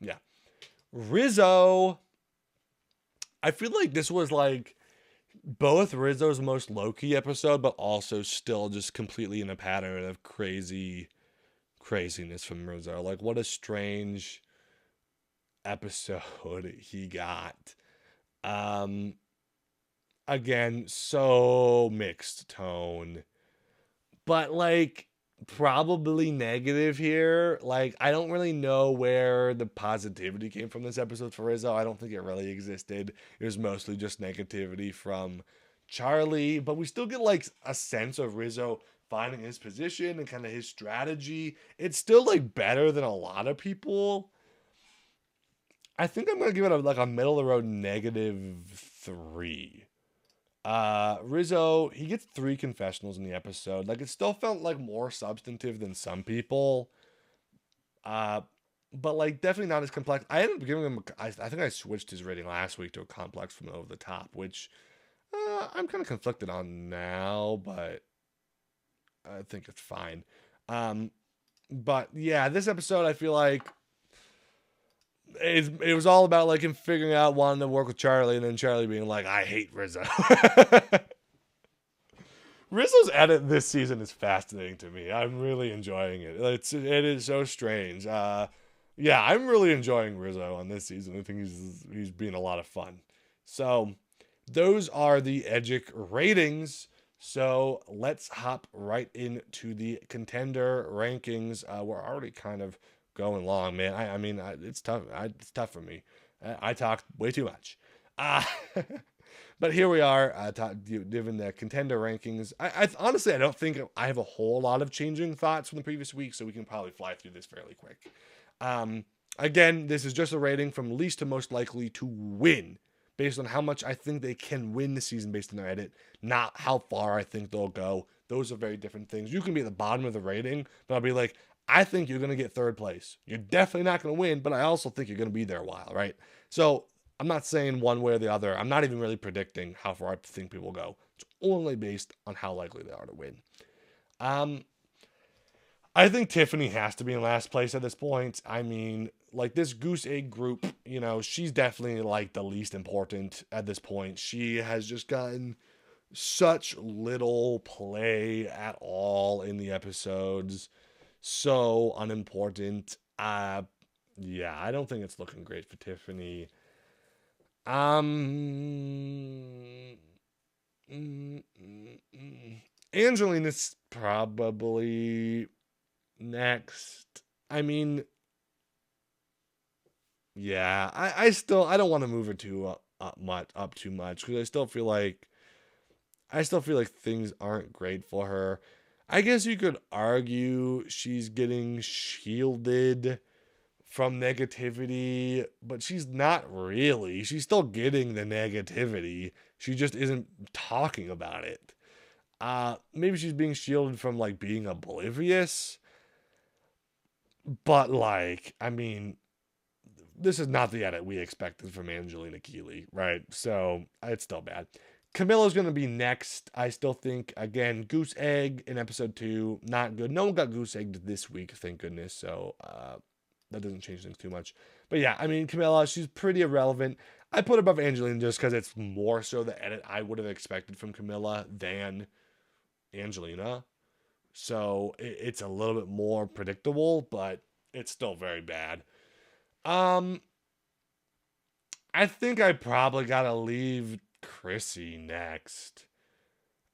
S1: Yeah. Rizo, I feel like this was like both Rizzo's most low-key episode, but also still just completely in a pattern of craziness from Rizzo. Like, what a strange episode he got. Again, so mixed tone, but like probably negative here. Like, I don't really know where the positivity came from this episode for Rizzo. I don't think it really existed. It was mostly just negativity from Charlie, but we still get like a sense of Rizzo finding his position and kind of his strategy. It's still like better than a lot of people. I think I'm going to give it a middle of the road -3. Rizzo, he gets 3 confessionals in the episode. Like, it still felt like more substantive than some people. But like definitely not as complex. I ended up giving him, I think I switched his rating last week to a complex from over the top, which I'm kind of conflicted on now, but I think it's fine. But yeah, this episode, I feel like it was all about like him figuring out wanting to work with Charlie, and then Charlie being like, I hate Rizzo. Rizzo's edit this season is fascinating to me. I'm really enjoying it. It is so strange. Yeah, I'm really enjoying Rizzo on this season. I think he's being a lot of fun. So those are the Edgic ratings. So let's hop right into the contender rankings. We're already kind of going long, man. I mean, it's tough. It's tough for me. I talk way too much. Uh, but here we are, given the contender rankings. I honestly, I don't think I have a whole lot of changing thoughts from the previous week, so we can probably fly through this fairly quick. Again, this is just a rating from least to most likely to win, based on how much I think they can win the season based on their edit, not how far I think they'll go. Those are very different things. You can be at the bottom of the rating, but I'll be like, I think you're going to get third place. You're definitely not going to win, but I also think you're going to be there a while, right? So I'm not saying one way or the other. I'm not even really predicting how far I think people go. It's only based on how likely they are to win. I think Tiffany has to be in last place at this point. I mean, like this Goose Egg group, she's definitely like the least important at this point. She has just gotten such little play at all in the episodes. So unimportant. Yeah, I don't think it's looking great for Tiffany. Angelina's probably next. I mean, yeah, I don't want to move her too up too much because I still feel like things aren't great for her. I guess you could argue she's getting shielded from negativity, but she's not really. She's still getting the negativity. She just isn't talking about it. Maybe she's being shielded from like being oblivious, but like, I mean, this is not the edit we expected from Angelina Keeley, right? So it's still bad. Kamilla's going to be next. I still think, again, Goose Egg in episode 2, not good. No one got Goose Egged this week, thank goodness. So that doesn't change things too much. But yeah, I mean, Kamilla, she's pretty irrelevant. I put above Angelina just because it's more so the edit I would have expected from Kamilla than Angelina. So it's a little bit more predictable, but it's still very bad. I think I probably got to leave Chrissy next.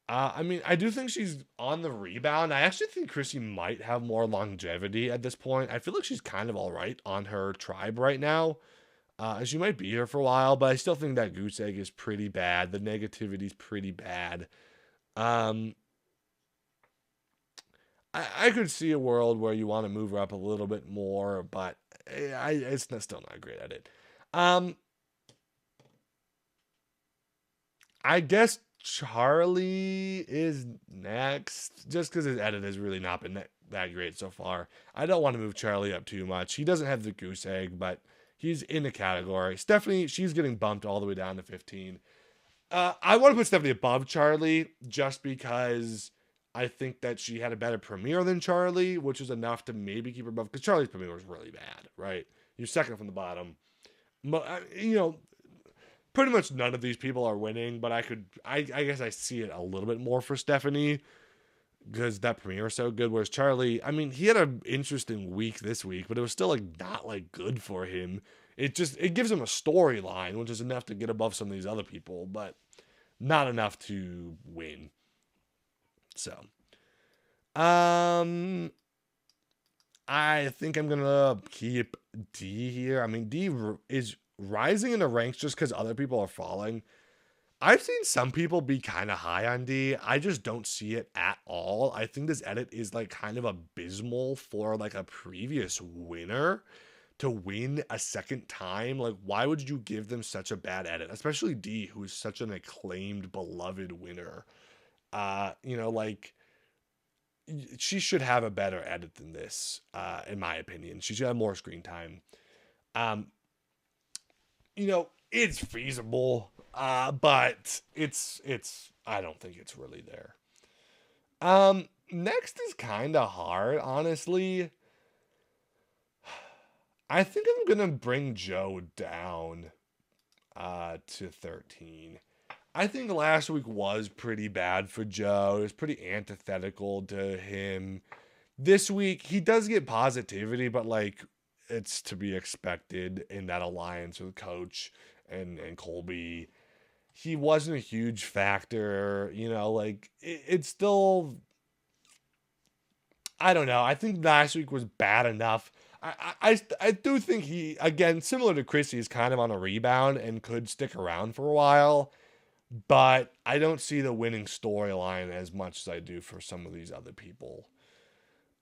S1: I mean, I do think she's on the rebound. I actually think Chrissy might have more longevity at this point. I feel like she's kind of all right on her tribe right now. She might be here for a while, but I still think that Goose Egg is pretty bad. The negativity's pretty bad. I could see a world where you want to move her up a little bit more, but it's still not great at it. I guess Charlie is next, just because his edit has really not been that great so far. I don't want to move Charlie up too much. He doesn't have the Goose Egg, but he's in the category. Stephenie, she's getting bumped all the way down to 15. I want to put Stephenie above Charlie just because I think that she had a better premiere than Charlie, which is enough to maybe keep her above, because Charlie's premiere was really bad, right? You're second from the bottom. Pretty much none of these people are winning, but I guess I see it a little bit more for Stephenie because that premiere is so good. Whereas Charlie, I mean, he had an interesting week this week, but it was still like not like good for him. It gives him a storyline, which is enough to get above some of these other people, but not enough to win. So, I think I'm gonna keep D here. I mean, D is rising in the ranks just because other people are falling. I've seen some people be kind of high on D. I just don't see it at all. I think this edit is like kind of abysmal for like a previous winner to win a second time. Like, why would you give them such a bad edit? Especially D, who is such an acclaimed, beloved winner. Like, she should have a better edit than this, in my opinion. She should have more screen time. It's feasible, but it's I don't think it's really there. Next is kind of hard, honestly. I think I'm gonna bring Joe down to 13. I think last week was pretty bad for Joe. It was pretty antithetical to him. This week, he does get positivity, but like it's to be expected in that alliance with Coach and Colby. He wasn't a huge factor, like it's still, I don't know. I think last week was bad enough. I do think he, again, similar to Chrissy, is kind of on a rebound and could stick around for a while. But I don't see the winning storyline as much as I do for some of these other people.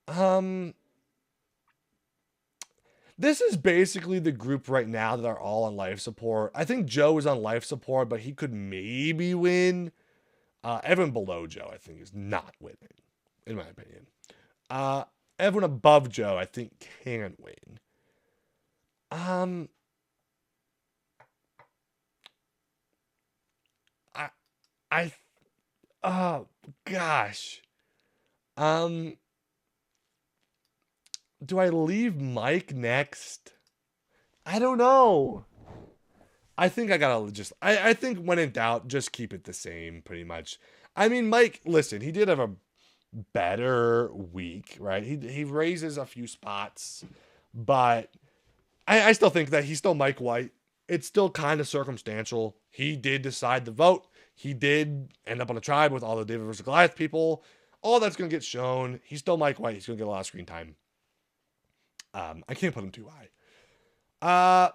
S1: Um, this is basically the group right now that are all on life support. I think Joe is on life support, but he could maybe win. Everyone below Joe, I think, is not winning, in my opinion. Uh, Everyone above Joe, I think, can win. Um, I, I, oh gosh. Um, do I leave Mike next? I don't know. I think I gotta just. I think when in doubt, just keep it the same, pretty much. I mean, Mike, listen, he did have a better week, right? He raises a few spots, but I still think that he's still Mike White. It's still kind of circumstantial. He did decide to vote. He did end up on a tribe with all the David versus Goliath people. All that's going to get shown. He's still Mike White. He's going to get a lot of screen time. I can't put him too high.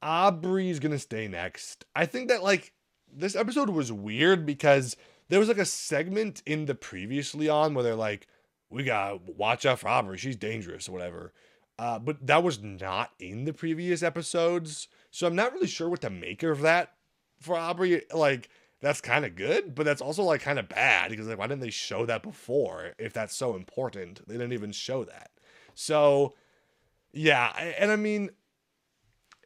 S1: Aubry's going to stay next. I think that, like, this episode was weird because there was, like, a segment in the previously on where they're like, we got to watch out for Aubry. She's dangerous or whatever. But that was not in the previous episodes. So I'm not really sure what to make of that for Aubry. Like, that's kind of good, but that's also, like, kind of bad because, like, why didn't they show that before if that's so important? They didn't even show that. So, yeah. And I mean,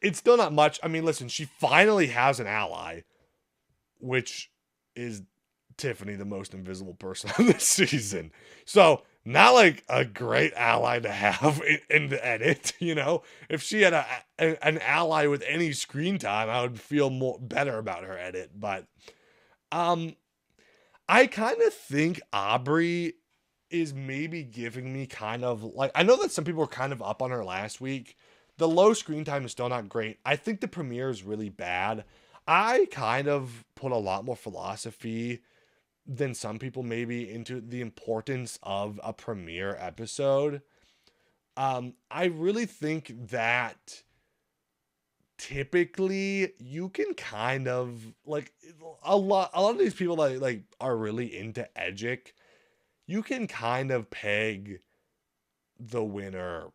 S1: it's still not much. I mean, listen, she finally has an ally, which is Tiffany, the most invisible person on this season. So, not like a great ally to have in the edit, If she had an ally with any screen time, I would feel more better about her edit. But I kind of think Aubry is maybe giving me kind of like, I know that some people were kind of up on her last week. The low screen time is still not great. I think the premiere is really bad. I kind of put a lot more philosophy than some people maybe into the importance of a premiere episode. I really think that typically you can kind of like a lot of these people that like are really into Edgic, you can kind of peg the winner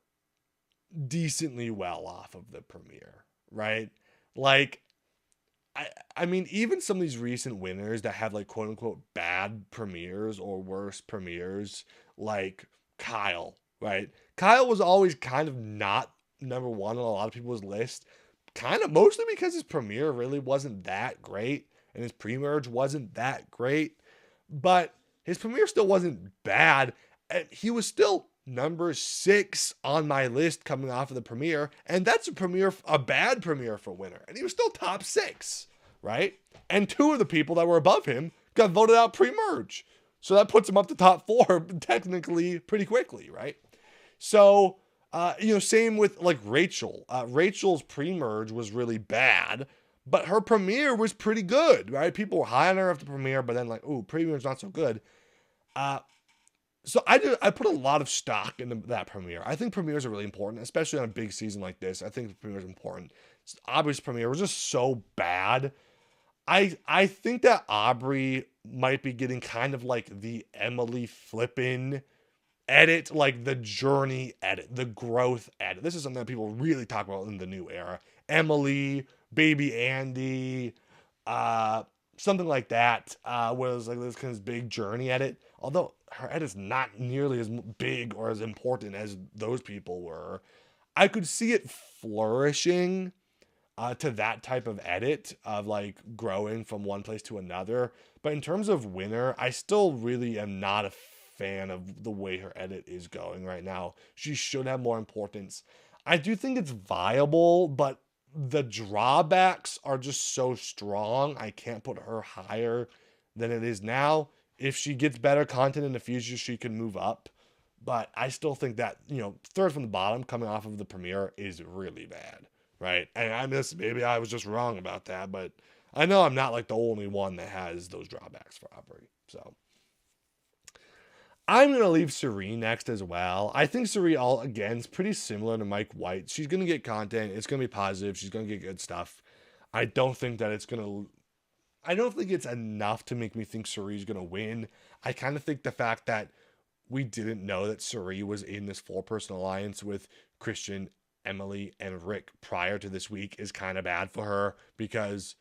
S1: decently well off of the premiere, right? Like, I mean, even some of these recent winners that have like quote unquote bad premieres or worse premieres, like Kyle, right? Kyle was always kind of not number one on a lot of people's list, kind of mostly because his premiere really wasn't that great and his pre-merge wasn't that great, but his premiere still wasn't bad. And he was still number 6 on my list coming off of the premiere, and that's a bad premiere for winner, and he was still top 6, right? And 2 of the people that were above him got voted out pre-merge, so that puts him up to top 4 technically pretty quickly, right? So same with like Rachel. Rachel's pre-merge was really bad, but her premiere was pretty good, right? People were high on her after the premiere, but then like, ooh, premiere's not so good. So I put a lot of stock into that premiere. I think premieres are really important, especially on a big season like this. I think the premiere is important. Aubry's premiere was just so bad. I think that Aubry might be getting kind of like the Emily Flippin edit, like the journey edit, the growth edit. This is something that people really talk about in the new era. Emily, baby Andy, something like that, was like this kind of big journey edit. Although her edit's not nearly as big or as important as those people were, I could see it flourishing to that type of edit of like growing from one place to another. But in terms of winner, I still really am not a fan of the way her edit is going right now. She should have more importance. I do think it's viable, but the drawbacks are just so strong. I can't put her higher than it is now. If she gets better content in the future, she can move up. But I still think that, third from the bottom coming off of the premiere is really bad, right? And maybe I was just wrong about that, but I know I'm not like the only one that has those drawbacks for Aubry. So I'm going to leave Cirie next as well. I think Cirie, again, is pretty similar to Mike White. She's going to get content. It's going to be positive. She's going to get good stuff. I don't think it's enough to make me think Cirie's going to win. I kind of think the fact that we didn't know that Cirie was in this 4-person alliance with Christian, Emily, and Rick prior to this week is kind of bad for her because,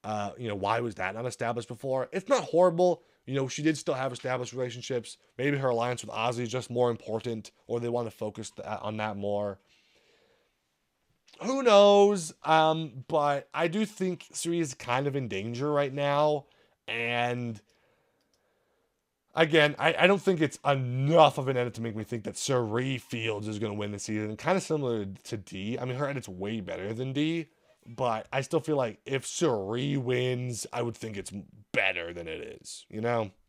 S1: why was that not established before? It's not horrible. She did still have established relationships. Maybe her alliance with Ozzy is just more important, or they want to focus on that more. Who knows? But I do think Cirie is kind of in danger right now. And again, I don't think it's enough of an edit to make me think that Cirie Fields is going to win the season. Kind of similar to D. I mean, her edit's way better than D. But I still feel like if Cirie wins, I would think it's better than it is,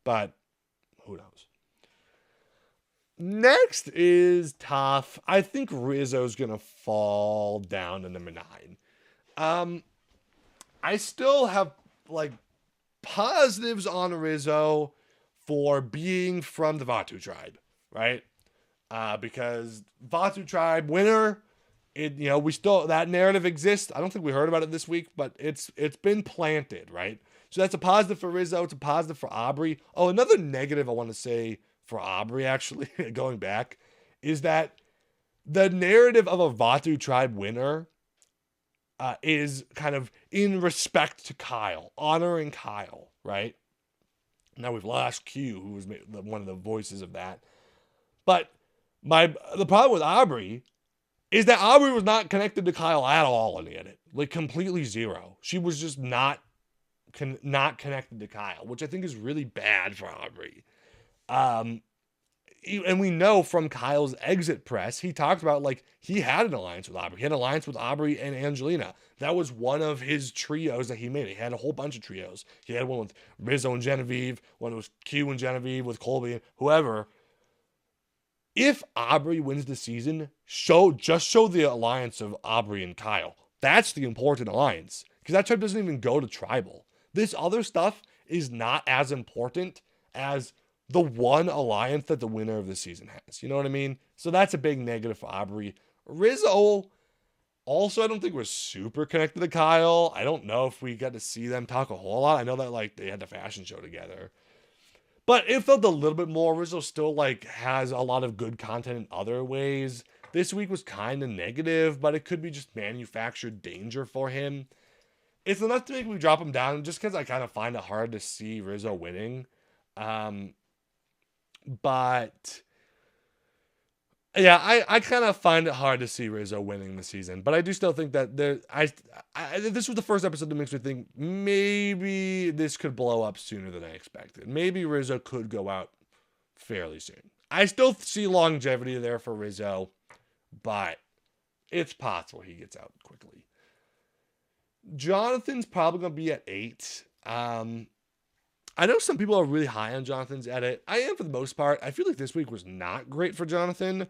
S1: But who knows? Next is tough. I think Rizo's going to fall down to number 9. I still have, positives on Rizo for being from the Vatu tribe, right? Because Vatu tribe winner... we still, that narrative exists. I don't think we heard about it this week, but it's been planted, right? So that's a positive for Rizo. It's a positive for Aubry. Oh, another negative I want to say for Aubry, actually, going back, is that the narrative of a Vatu tribe winner is kind of in respect to Kyle, honoring Kyle, right? Now we've lost Q, who was one of the voices of that. But the problem with Aubry is that Aubry was not connected to Kyle at all in the edit. Completely zero. She was just not connected to Kyle, which I think is really bad for Aubry. And we know from Kyle's exit press, he talked about, he had an alliance with Aubry. He had an alliance with Aubry and Angelina. That was one of his trios that he made. He had a whole bunch of trios. He had one with Rizo and Genevieve, one was Q and Genevieve with Colby, whoever. If Aubry wins the season, show the alliance of Aubry and Kyle. That's the important alliance. Because that tribe doesn't even go to tribal. This other stuff is not as important as the one alliance that the winner of the season has. You know what I mean? So that's a big negative for Aubry. Rizo, also, I don't think we're super connected to Kyle. I don't know if we got to see them talk a whole lot. I know that, they had the fashion show together. But it felt a little bit more. Rizo still, has a lot of good content in other ways. This week was kind of negative, but it could be just manufactured danger for him. It's enough to make me drop him down just because I kind of find it hard to see Rizo winning. But yeah, I kind of find it hard to see Rizo winning the season. But I do still think that this was the first episode that makes me think maybe this could blow up sooner than I expected. Maybe Rizo could go out fairly soon. I still see longevity there for Rizo, but it's possible he gets out quickly. Jonathan's probably going to be at 8. I know some people are really high on Jonathan's edit. I am for the most part. I feel like this week was not great for Jonathan.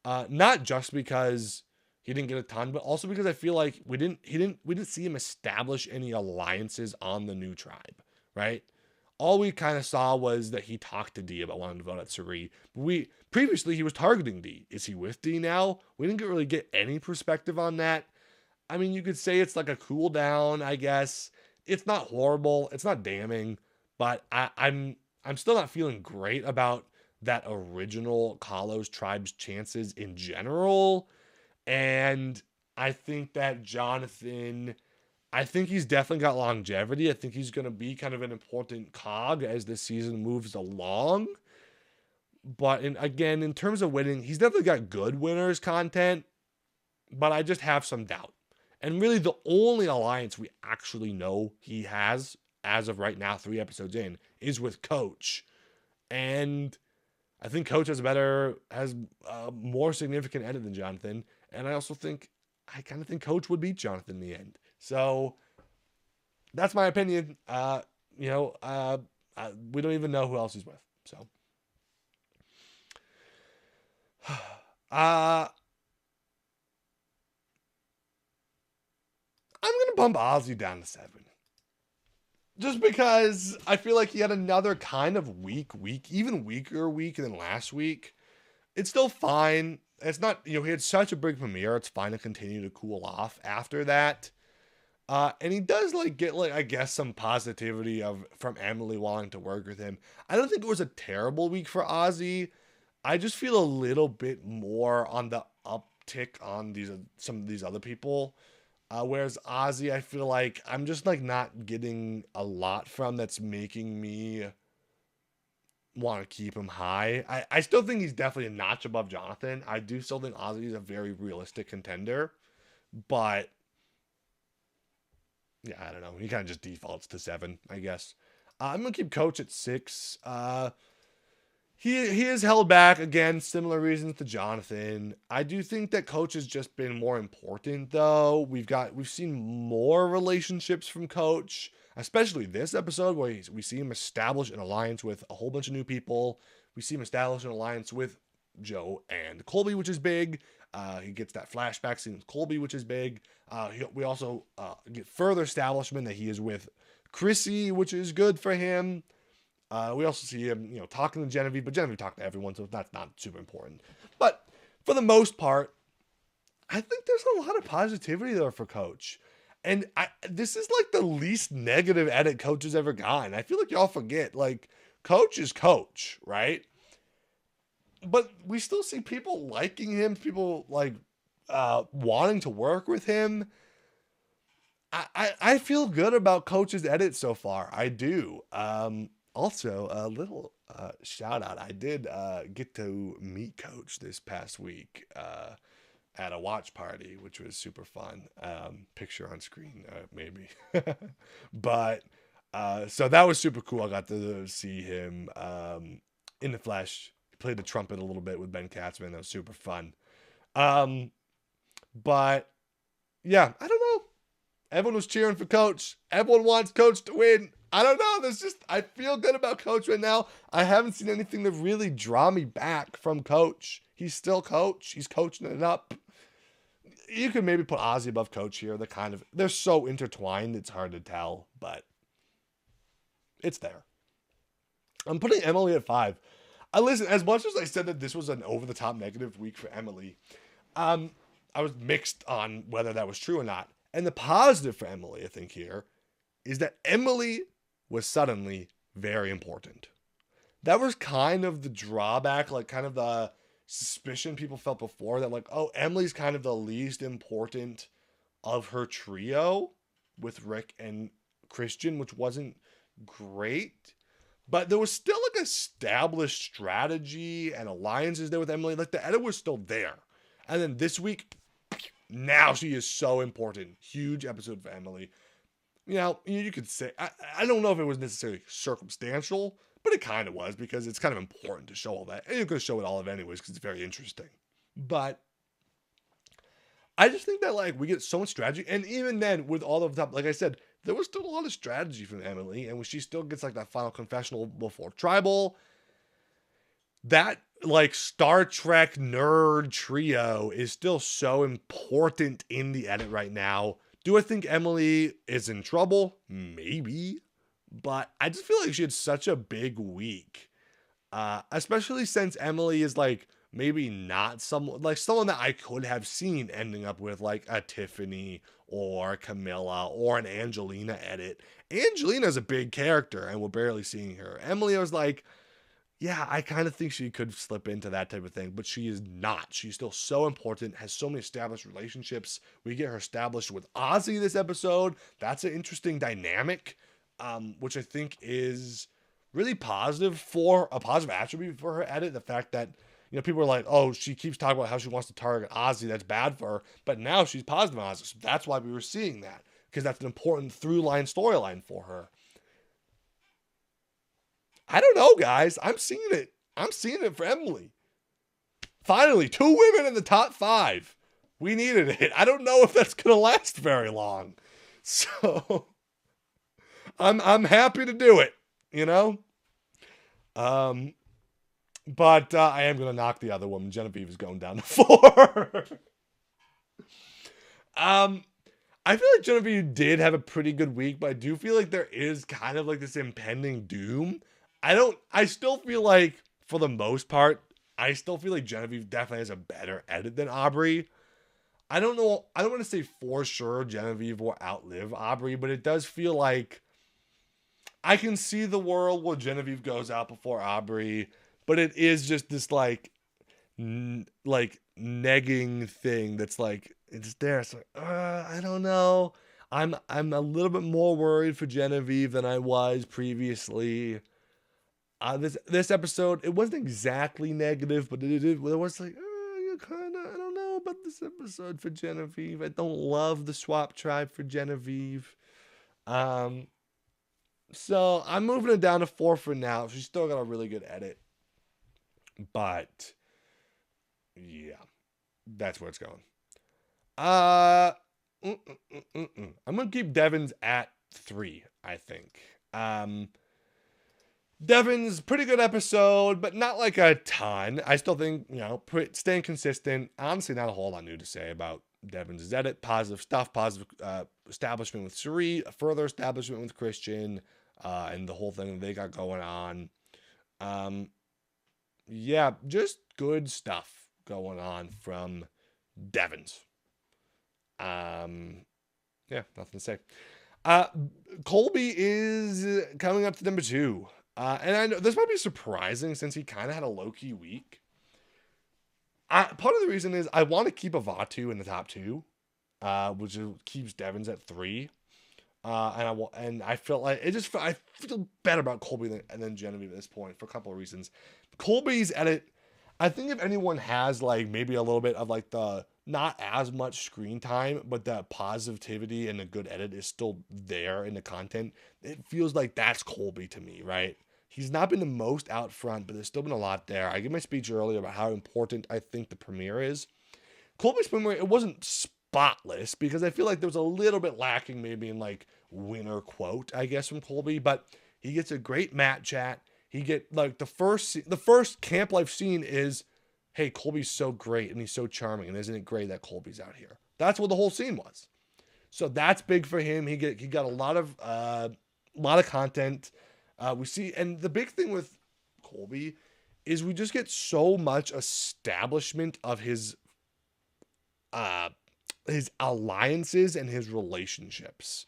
S1: Not just because he didn't get a ton, but also because I feel like we didn't see him establish any alliances on the new tribe, right? All we kind of saw was that he talked to D about wanting to vote at Cirie. Previously he was targeting D. Is he with D now? We didn't really get any perspective on that. I mean, you could say it's like a cool down, I guess. It's not horrible. It's not damning, but I'm still not feeling great about that original Kalos tribe's chances in general. And I think that Jonathan, I think he's definitely got longevity. I think he's going to be kind of an important cog as the season moves along. But again, in terms of winning, he's definitely got good winners content, but I just have some doubt. And really the only alliance we actually know he has, as of right now, 3 episodes in, is with Coach. And I think Coach has a more significant edit than Jonathan. And I also think I kind of think Coach would beat Jonathan in the end. So that's my opinion. We don't even know who else he's with. So, I'm gonna bump Ozzy down to 7. Just because I feel like he had another kind of weak, even weaker week than last week. It's still fine. It's not, he had such a big premiere. It's fine to continue to cool off after that. And he does get I guess some positivity from Emily wanting to work with him. I don't think it was a terrible week for Ozzy. I just feel a little bit more on the uptick on some of these other people. Whereas Ozzy, I feel like I'm just not getting a lot from that's making me want to keep him high. I still think he's definitely a notch above Jonathan. I do still think Ozzy is a very realistic contender, but yeah, I don't know. He kind of just defaults to 7, I guess. I'm gonna keep Coach at 6. He is held back again, similar reasons to Jonathan. I do think that Coach has just been more important though. We've seen more relationships from Coach, especially this episode where we see him establish an alliance with a whole bunch of new people. We see him establish an alliance with Joe and Colby, which is big. He gets that flashback scene with Colby, which is big. We also get further establishment that he is with Chrissy, which is good for him. We also see him, talking to Genevieve, but Genevieve talked to everyone, so that's not super important. But for the most part, I think there's a lot of positivity there for Coach. And this is the least negative edit Coach has ever gotten. I feel like y'all forget, Coach is Coach, right? But we still see people liking him, people wanting to work with him. I feel good about Coach's edit so far. I do. Also, a little shout out. I did get to meet Coach this past week at a watch party, which was super fun. Picture on screen, maybe. But so that was super cool. I got to see him in the flesh. He played the trumpet a little bit with Ben Katzman. That was super fun. But yeah, I don't know. Everyone was cheering for Coach. Everyone wants Coach to win. I don't know. I feel good about Coach right now. I haven't seen anything to really draw me back from Coach. He's still Coach. He's coaching it up. You could maybe put Ozzy above Coach here. They're so intertwined. It's hard to tell, but it's there. I'm putting Emily at 5. Listen, as much as I said that this was an over the top negative week for Emily, I was mixed on whether that was true or not. And the positive for Emily, I think here, is that Emily was suddenly very important. That was kind of the drawback, kind of the suspicion people felt before that, Emily's kind of the least important of her trio with Rick and Christian, which wasn't great. But there was still established strategy and alliances there with Emily. The edit was still there. And then this week, now she is so important. Huge episode for Emily. You could say, I don't know if it was necessarily circumstantial, but it kind of was because it's kind of important to show all that. And you're going to show it all of anyways because it's very interesting. But I just think that we get so much strategy. And even then with all of that, like I said, there was still a lot of strategy from Emily. And when she still gets that final confessional before Tribal, that Star Trek nerd trio is still so important in the edit right now. Do I think Emily is in trouble? Maybe. But I just feel like she had such a big week. Especially since Emily is maybe not someone that I could have seen ending up with a Tiffany or Kamilla or an Angelina edit. Angelina's a big character and we're barely seeing her. Emily, I was yeah, I kind of think she could slip into that type of thing, but she is not. She's still so important, has so many established relationships. We get her established with Ozzy this episode. That's an interesting dynamic, which I think is really positive attribute for her edit. The fact that, people are oh, she keeps talking about how she wants to target Ozzy. That's bad for her. But now she's positive on Ozzy. So that's why we were seeing that, because that's an important storyline for her. I don't know, guys. I'm seeing it. I'm seeing it for Emily. Finally, 2 women in the top 5. We needed it. I don't know if that's going to last very long. So I'm happy to do it, you know? But I am going to knock the other woman. Genevieve is going down to 4. I feel like Genevieve did have a pretty good week, but I do feel like there is kind of like this impending doom. I still feel like, for the most part, I still feel like Genevieve definitely has a better edit than Aubry. I don't know. I don't want to say for sure Genevieve will outlive Aubry, but it does feel like I can see the world where Genevieve goes out before Aubry, but it is just this like negging thing that's like, it's there. It's like, I don't know. I'm a little bit more worried for Genevieve than I was previously. This episode, it wasn't exactly negative, but it was like, you kind of, I don't know about this episode for Genevieve. I don't love the swap tribe for Genevieve. So I'm moving it down to 4 for now. She's still got a really good edit, but yeah, that's where it's going. I'm gonna keep Devens at 3, I think. Devens, pretty good episode, but not like a ton. I still think, staying consistent. Honestly, not a whole lot new to say about Devens' edit. Positive stuff, positive establishment with Cirie, further establishment with Christian, and the whole thing that they got going on. Yeah, just good stuff going on from Devens. Yeah, nothing to say. Colby is coming up to number 2. And I know this might be surprising since he kind of had a low-key week. Part of the reason is I want to keep Avatu in the top 2, which keeps Devens at 3. And I felt like I feel better about Colby than Genevieve at this point for a couple of reasons. Colby's edit, I think if anyone has like maybe a little bit of like the not as much screen time, but that positivity and a good edit is still there in the content, it feels like that's Colby to me, right? He's not been the most out front, but there's still been a lot there. I gave my speech earlier about how important I think the premiere is. Colby's premiere, it wasn't spotless because I feel like there was a little bit lacking maybe in like winner quote, I guess, from Colby, but he gets a great Matt chat. He get like the first camp life scene is, hey, Colby's so great and he's so charming, and isn't it great that Colby's out here? That's what the whole scene was. So that's big for him. He got a lot of content. We see, and the big thing with Colby is we just get so much establishment of his alliances and his relationships.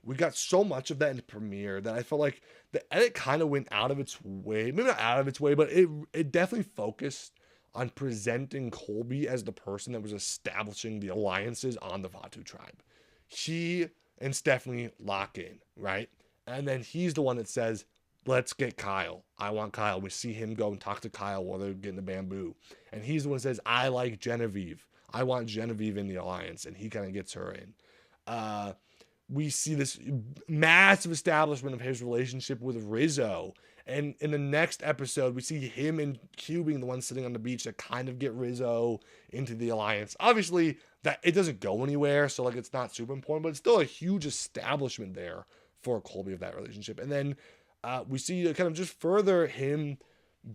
S1: We got so much of that in the premiere that I felt like the edit kind of went out of its way. Maybe not out of its way, but it definitely focused on presenting Colby as the person that was establishing the alliances on the Vatu tribe. He and Stephenie lock in, right? And then he's the one that says, let's get Kyle. I want Kyle. We see him go and talk to Kyle while they're getting the bamboo. And he's the one that says, I like Genevieve. I want Genevieve in the alliance. And he kind of gets her in. We see this massive establishment of his relationship with Rizo. And in the next episode, we see him and Q being the ones sitting on the beach that kind of get Rizo into the alliance. Obviously, that it doesn't go anywhere, so like it's not super important, but it's still a huge establishment there for Colby of that relationship. And then we see kind of just further him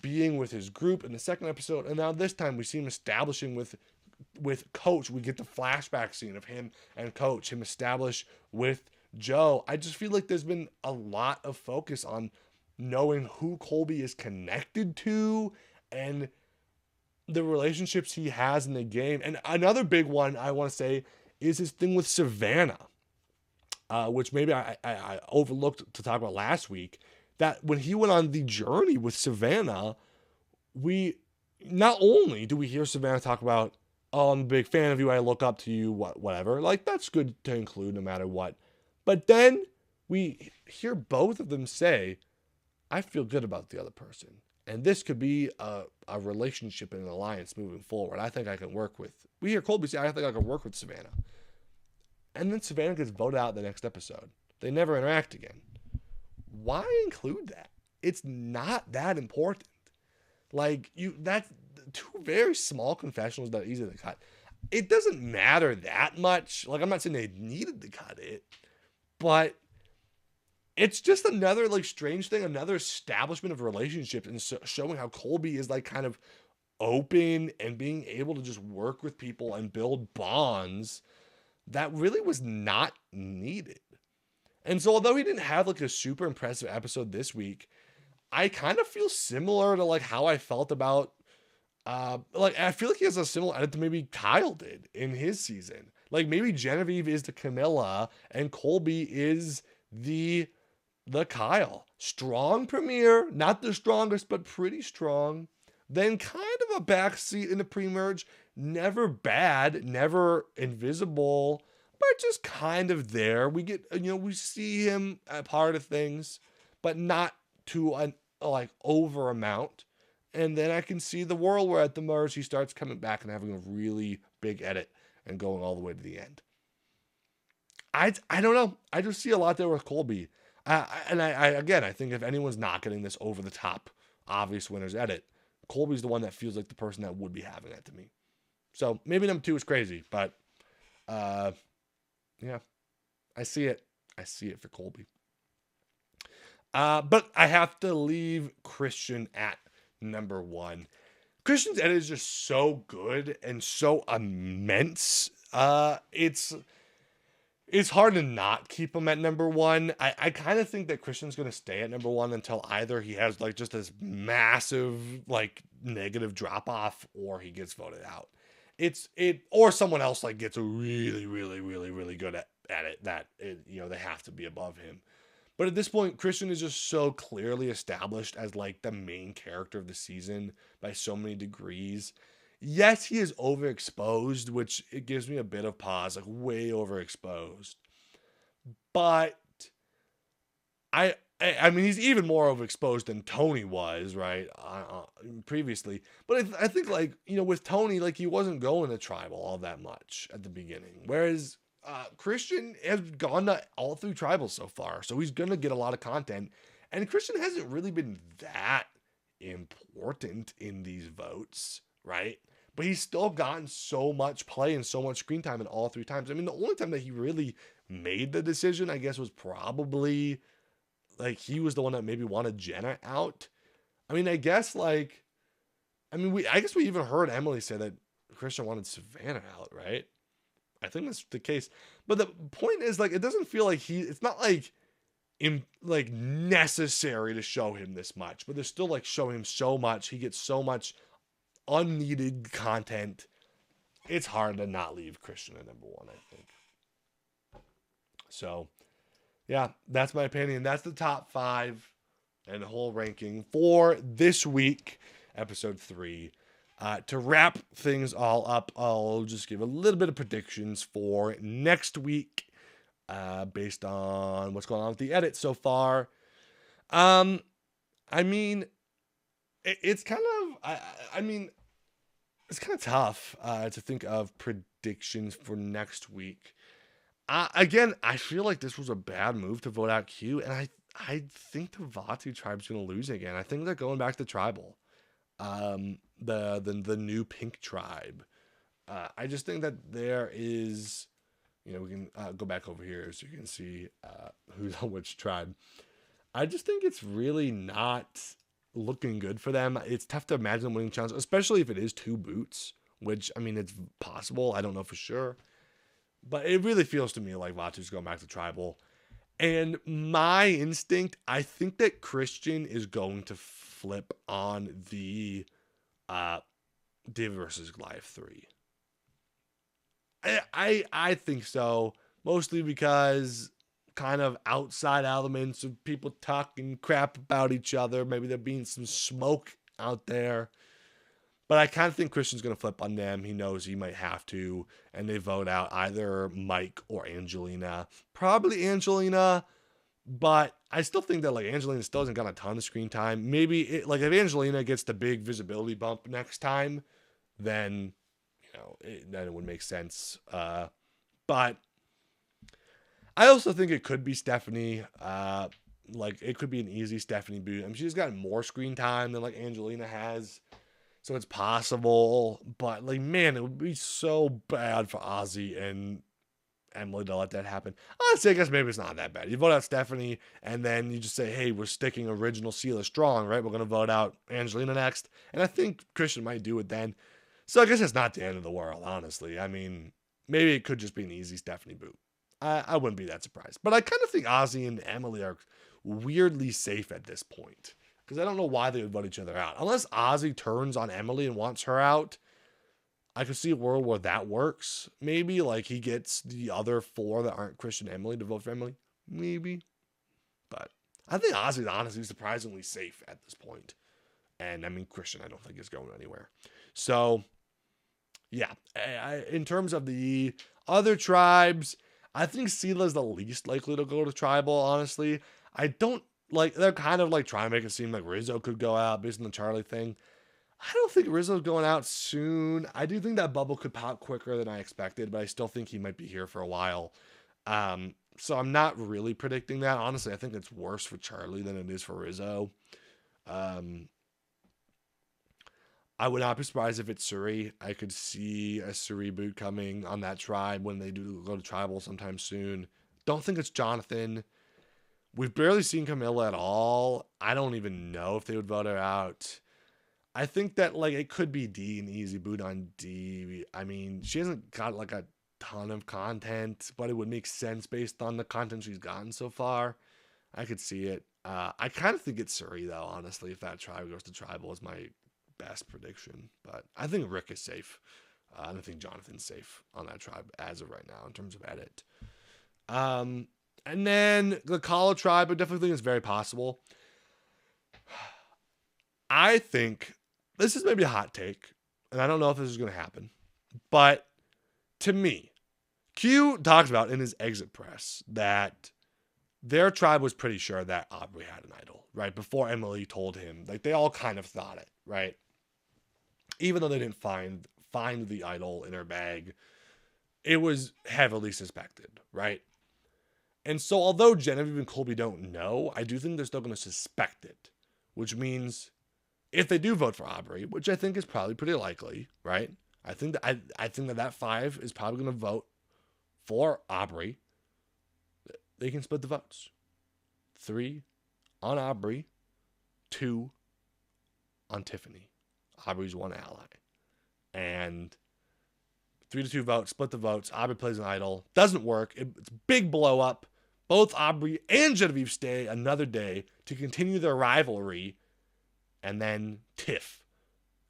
S1: being with his group in the second episode. And now this time we see him establishing with Coach. We get the flashback scene of him and Coach, him establish with Joe. I just feel like there's been a lot of focus on knowing who Colby is connected to and the relationships he has in the game. And another big one I want to say is his thing with Savannah, which maybe I overlooked to talk about last week, that when he went on the journey with Savannah, we not only do we hear Savannah talk about, oh, I'm a big fan of you, I look up to you, whatever. Like, that's good to include no matter what. But then we hear both of them say, I feel good about the other person. And this could be a relationship and an alliance moving forward. I think I can work with. We hear Colby say, I think I can work with Savannah. And then Savannah gets voted out the next episode. They never interact again. Why include that? It's not that important. Like, that's two very small confessionals that are easy to cut. it doesn't matter that much. Like, I'm not saying they needed to cut it, but it's just another like strange thing, another establishment of relationships, and showing how Colby is like kind of open and being able to just work with people and build bonds that really was not needed. And so although he didn't have like a super impressive episode this week, I kind of feel similar to like how I felt about like I feel like he has a similar edit to maybe Kyle did in his season. Like maybe Genevieve is the Kamilla and Colby is the Kyle. Strong premiere, not the strongest, but pretty strong. Then kind of a backseat in the pre-merge. Never bad, never invisible, but just kind of there. We get, we see him a part of things, but not to an like over amount. And then I can see the world where at the merge he starts coming back and having a really big edit and going all the way to the end. I don't know. I just see a lot there with Colby. I think if anyone's not getting this over the top, obvious winners edit, Colby's the one that feels like the person that would be having that to me. So maybe number 2 is crazy, but yeah, I see it. I see it for Colby. But I have to leave Christian at number 1. Christian's edit is just so good and so immense. It's hard to not keep him at number 1. I kind of think that Christian's going to stay at number 1 until either he has like just this massive like negative drop off or he gets voted out. Or someone else like gets a really, really, really, really good at it that they have to be above him. But at this point, Christian is just so clearly established as like the main character of the season by so many degrees. Yes, he is overexposed, which it gives me a bit of pause, like way overexposed. But I mean, he's even more overexposed than Tony was, right? Previously. But I think like, with Tony, like he wasn't going to tribal all that much at the beginning. Whereas Christian has gone to all 3 tribals so far. So he's going to get a lot of content. And Christian hasn't really been that important in these votes, right? But he's still gotten so much play and so much screen time in all 3 times. I mean, the only time that he really made the decision, I guess, was probably like he was the one that maybe wanted Jenna out. I mean, I guess we even heard Emily say that Christian wanted Savannah out, right? I think that's the case. But the point is, like, it doesn't feel like it's not like necessary to show him this much, but they're still like showing him so much. He gets so much unneeded content. It's hard to not leave Christian at number 1, I think. So, yeah, that's my opinion. That's the top 5 and the whole ranking for this week, episode 3. To wrap things all up, I'll just give a little bit of predictions for next week, based on what's going on with the edit so far. I mean, it's kind of, it's kind of tough to think of predictions for next week. Again, I feel like this was a bad move to vote out Q, and I think the Vatu tribe's going to lose again. I think they're going back to tribal, the new pink tribe. I just think that there is, we can go back over here so you can see who's on which tribe. I just think it's really not looking good for them. It's tough to imagine them winning challenge, especially if it is 2 boots, which, I mean, it's possible. I don't know for sure. But it really feels to me like Vatu's going back to tribal. And my instinct, I think that Christian is going to flip on the Div versus Goliath 3. I think so. Mostly because kind of outside elements of people talking crap about each other. Maybe there being some smoke out there. But I kind of think Christian's going to flip on them. He knows he might have to. And they vote out either Mike or Angelina. Probably Angelina. But I still think that like Angelina still hasn't got a ton of screen time. Maybe if Angelina gets the big visibility bump next time, then then it would make sense. But I also think it could be Stephenie. It could be an easy Stephenie boot. I mean, she's gotten more screen time than like Angelina has. So it's possible, but like, man, it would be so bad for Ozzy and Emily to let that happen. Honestly, I guess maybe it's not that bad. You vote out Stephenie, and then you just say, hey, we're sticking original Cirie strong, right? We're going to vote out Angelina next. And I think Christian might do it then. So I guess it's not the end of the world, honestly. I mean, maybe it could just be an easy Stephenie boot. I wouldn't be that surprised. But I kind of think Ozzy and Emily are weirdly safe at this point. Because I don't know why they would vote each other out. Unless Ozzy turns on Emily and wants her out, I could see a world where that works. Maybe like he gets the other 4 that aren't Christian and Emily to vote for Emily. Maybe. But I think Ozzy's honestly surprisingly safe at this point. And I mean, Christian, I don't think is going anywhere. So, yeah. In terms of the other tribes, I think Sela's the least likely to go to tribal, honestly. I don't like, they're kind of like trying to make it seem like Rizo could go out based on the Charlie thing. I don't think Rizzo's going out soon. I do think that bubble could pop quicker than I expected, but I still think he might be here for a while. So I'm not really predicting that. Honestly, I think it's worse for Charlie than it is for Rizo. I would not be surprised if it's Cirie. I could see a Cirie boot coming on that tribe when they do go to tribal sometime soon. Don't think it's Jonathan. We've barely seen Kamilla at all. I don't even know if they would vote her out. I think that like it could be D, an easy boot on D. I mean, she hasn't got like a ton of content, but it would make sense based on the content she's gotten so far. I could see it. I kind of think it's Cirie though, honestly, if that tribe goes to tribal is my best prediction. But I think Rick is safe. I don't think Jonathan's safe on that tribe as of right now in terms of edit. And then the Kala tribe, I definitely think it's very possible. I think this is maybe a hot take, and I don't know if this is going to happen, but to me, Q talks about in his exit press that their tribe was pretty sure that Aubry had an idol, right? Before Emily told him, like they all kind of thought it, right? Even though they didn't find the idol in her bag, it was heavily suspected, right? And so although Genevieve and Colby don't know, I do think they're still going to suspect it, which means if they do vote for Aubry, which I think is probably pretty likely, right? I think that 5 is probably going to vote for Aubry. They can split the votes. 3 on Aubry, 2 on Tiffany. Aubry's one ally. And 3-2 votes, split the votes. Aubry plays an idol. Doesn't work. It's a big blow up. Both Aubry and Genevieve stay another day to continue their rivalry. And then Tiff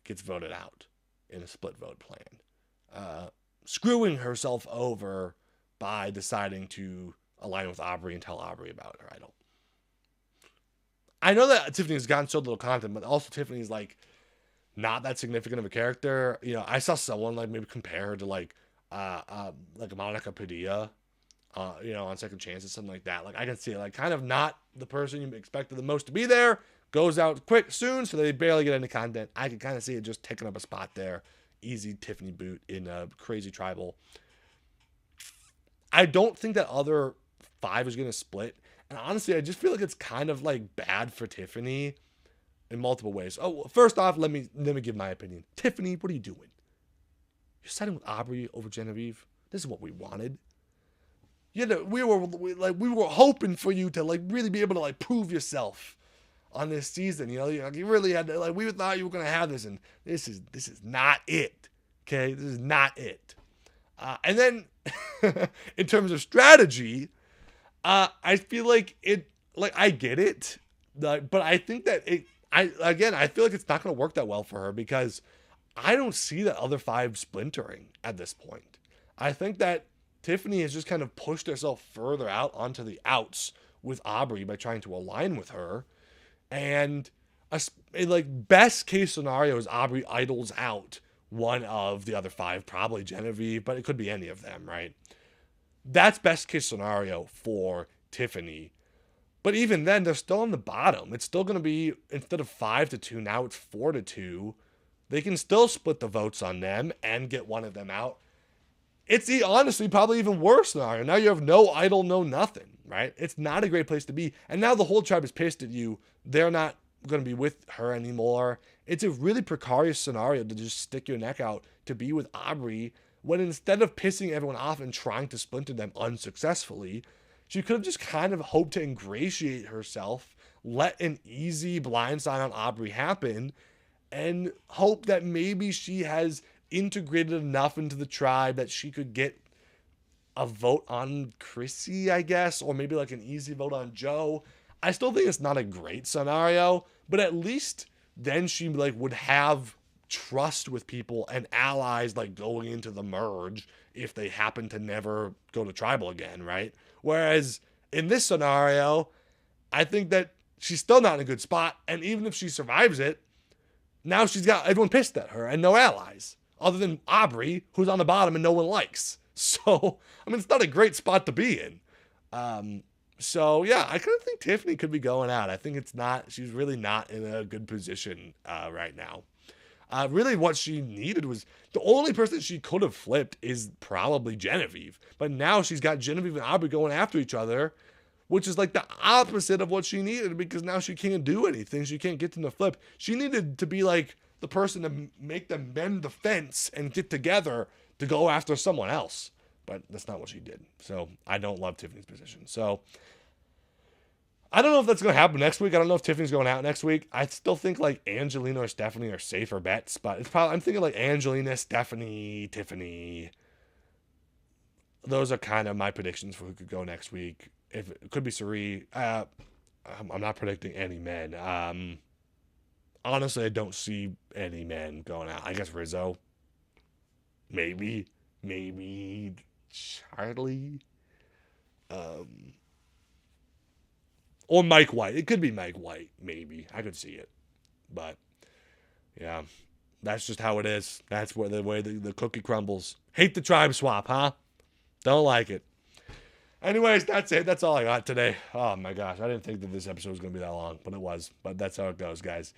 S1: gets voted out in a split vote plan. Screwing herself over by deciding to align with Aubry and tell Aubry about her idol. I know that Tiffany has gotten so little content, but also Tiffany's like not that significant of a character. You know, I saw someone like maybe compare her to like Monica Padilla, on Second Chance or something like that. Like I can see it, like kind of not the person you expected the most to be there, goes out quick soon, so they barely get any content. I can kind of see it just taking up a spot there. Easy Tiffany boot in a crazy tribal. I don't think that other 5 is going to split. And honestly, I just feel like it's kind of like bad for Tiffany in multiple ways. Oh, first off, let me give my opinion. Tiffany, what are you doing? You're siding with Aubry over Genevieve. This is what we wanted. You know, we were hoping for you to like really be able to like prove yourself on this season. You know, you really had to, like, we thought you were going to have this, and this is not it. Okay, this is not it. And then in terms of strategy, I feel like I get it, but I think that I feel like it's not going to work that well for her because I don't see that other 5 splintering at this point. I think that Tiffany has just kind of pushed herself further out onto the outs with Aubry by trying to align with her. And best case scenario is Aubry idols out one of the other 5, probably Genevieve, but it could be any of them, right? That's best case scenario for Tiffany. But even then, they're still on the bottom. It's still going to be, instead of 5-2, now it's 4-2. They can still split the votes on them and get one of them out. It's honestly probably even worse scenario. Now you have no idol, no nothing, right? It's not a great place to be. And now the whole tribe is pissed at you. They're not going to be with her anymore. It's a really precarious scenario to just stick your neck out to be with Aubry when instead of pissing everyone off and trying to splinter them unsuccessfully, she could have just kind of hoped to ingratiate herself, let an easy blindside on Aubry happen, and hope that maybe she has integrated enough into the tribe that she could get a vote on Chrissy, I guess, or maybe like an easy vote on Joe. I still think it's not a great scenario, but at least then she like would have trust with people and allies like going into the merge if they happen to never go to tribal again, right? Whereas in this scenario, I think that she's still not in a good spot, and even if she survives it, now she's got everyone pissed at her and no allies other than Aubry, who's on the bottom and no one likes. So, I mean, it's not a great spot to be in. So yeah, I kind of think Tiffany could be going out. I think she's really not in a good position right now. Really what she needed was, the only person she could have flipped is probably Genevieve. But now she's got Genevieve and Aubry going after each other, which is like the opposite of what she needed, because now she can't do anything. She can't get them to flip. She needed to be like the person to make them bend the fence and get together to go after someone else. But that's not what she did. So I don't love Tiffany's position. So I don't know if that's going to happen next week. I don't know if Tiffany's going out next week. I still think like Angelina or Stephenie are safer bets, but it's probably, I'm thinking like Angelina, Stephenie, Tiffany. Those are kind of my predictions for who could go next week. If it could be Cirie. I'm not predicting any men. Honestly, I don't see any men going out. I guess Rizo. Maybe Charlie. Or Mike White. It could be Mike White, maybe. I could see it. But, yeah. That's just how it is. That's where the way the cookie crumbles. Hate the tribe swap, huh? Don't like it. Anyways, that's it. That's all I got today. Oh, my gosh. I didn't think that this episode was going to be that long, but it was. But that's how it goes, guys.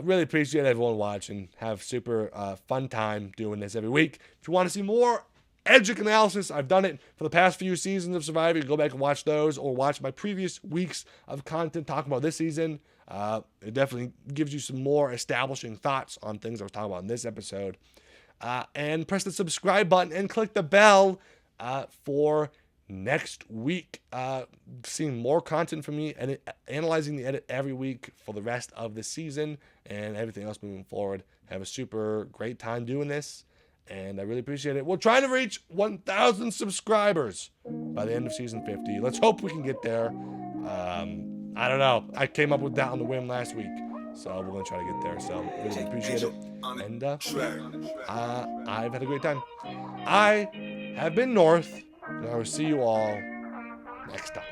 S1: Really appreciate everyone watching. Have super fun time doing this every week. If you want to see more Edgic analysis, I've done it for the past few seasons of Survivor. You can go back and watch those, or watch my previous weeks of content talking about this season. It definitely gives you some more establishing thoughts on things I was talking about in this episode. And press the subscribe button and click the bell for next week. Seeing more content from me and analyzing the edit every week for the rest of the season and everything else moving forward. Have a super great time doing this, and I really appreciate it. We're trying to reach 1,000 subscribers by the end of season 50. Let's hope we can get there. I don't know. I came up with that on the whim last week, so we're going to try to get there. So really appreciate it. And I've had a great time. I have been North, and I will see you all next time.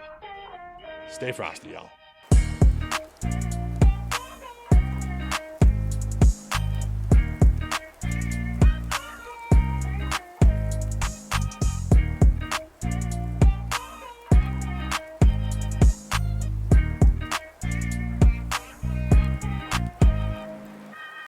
S1: Stay frosty, y'all.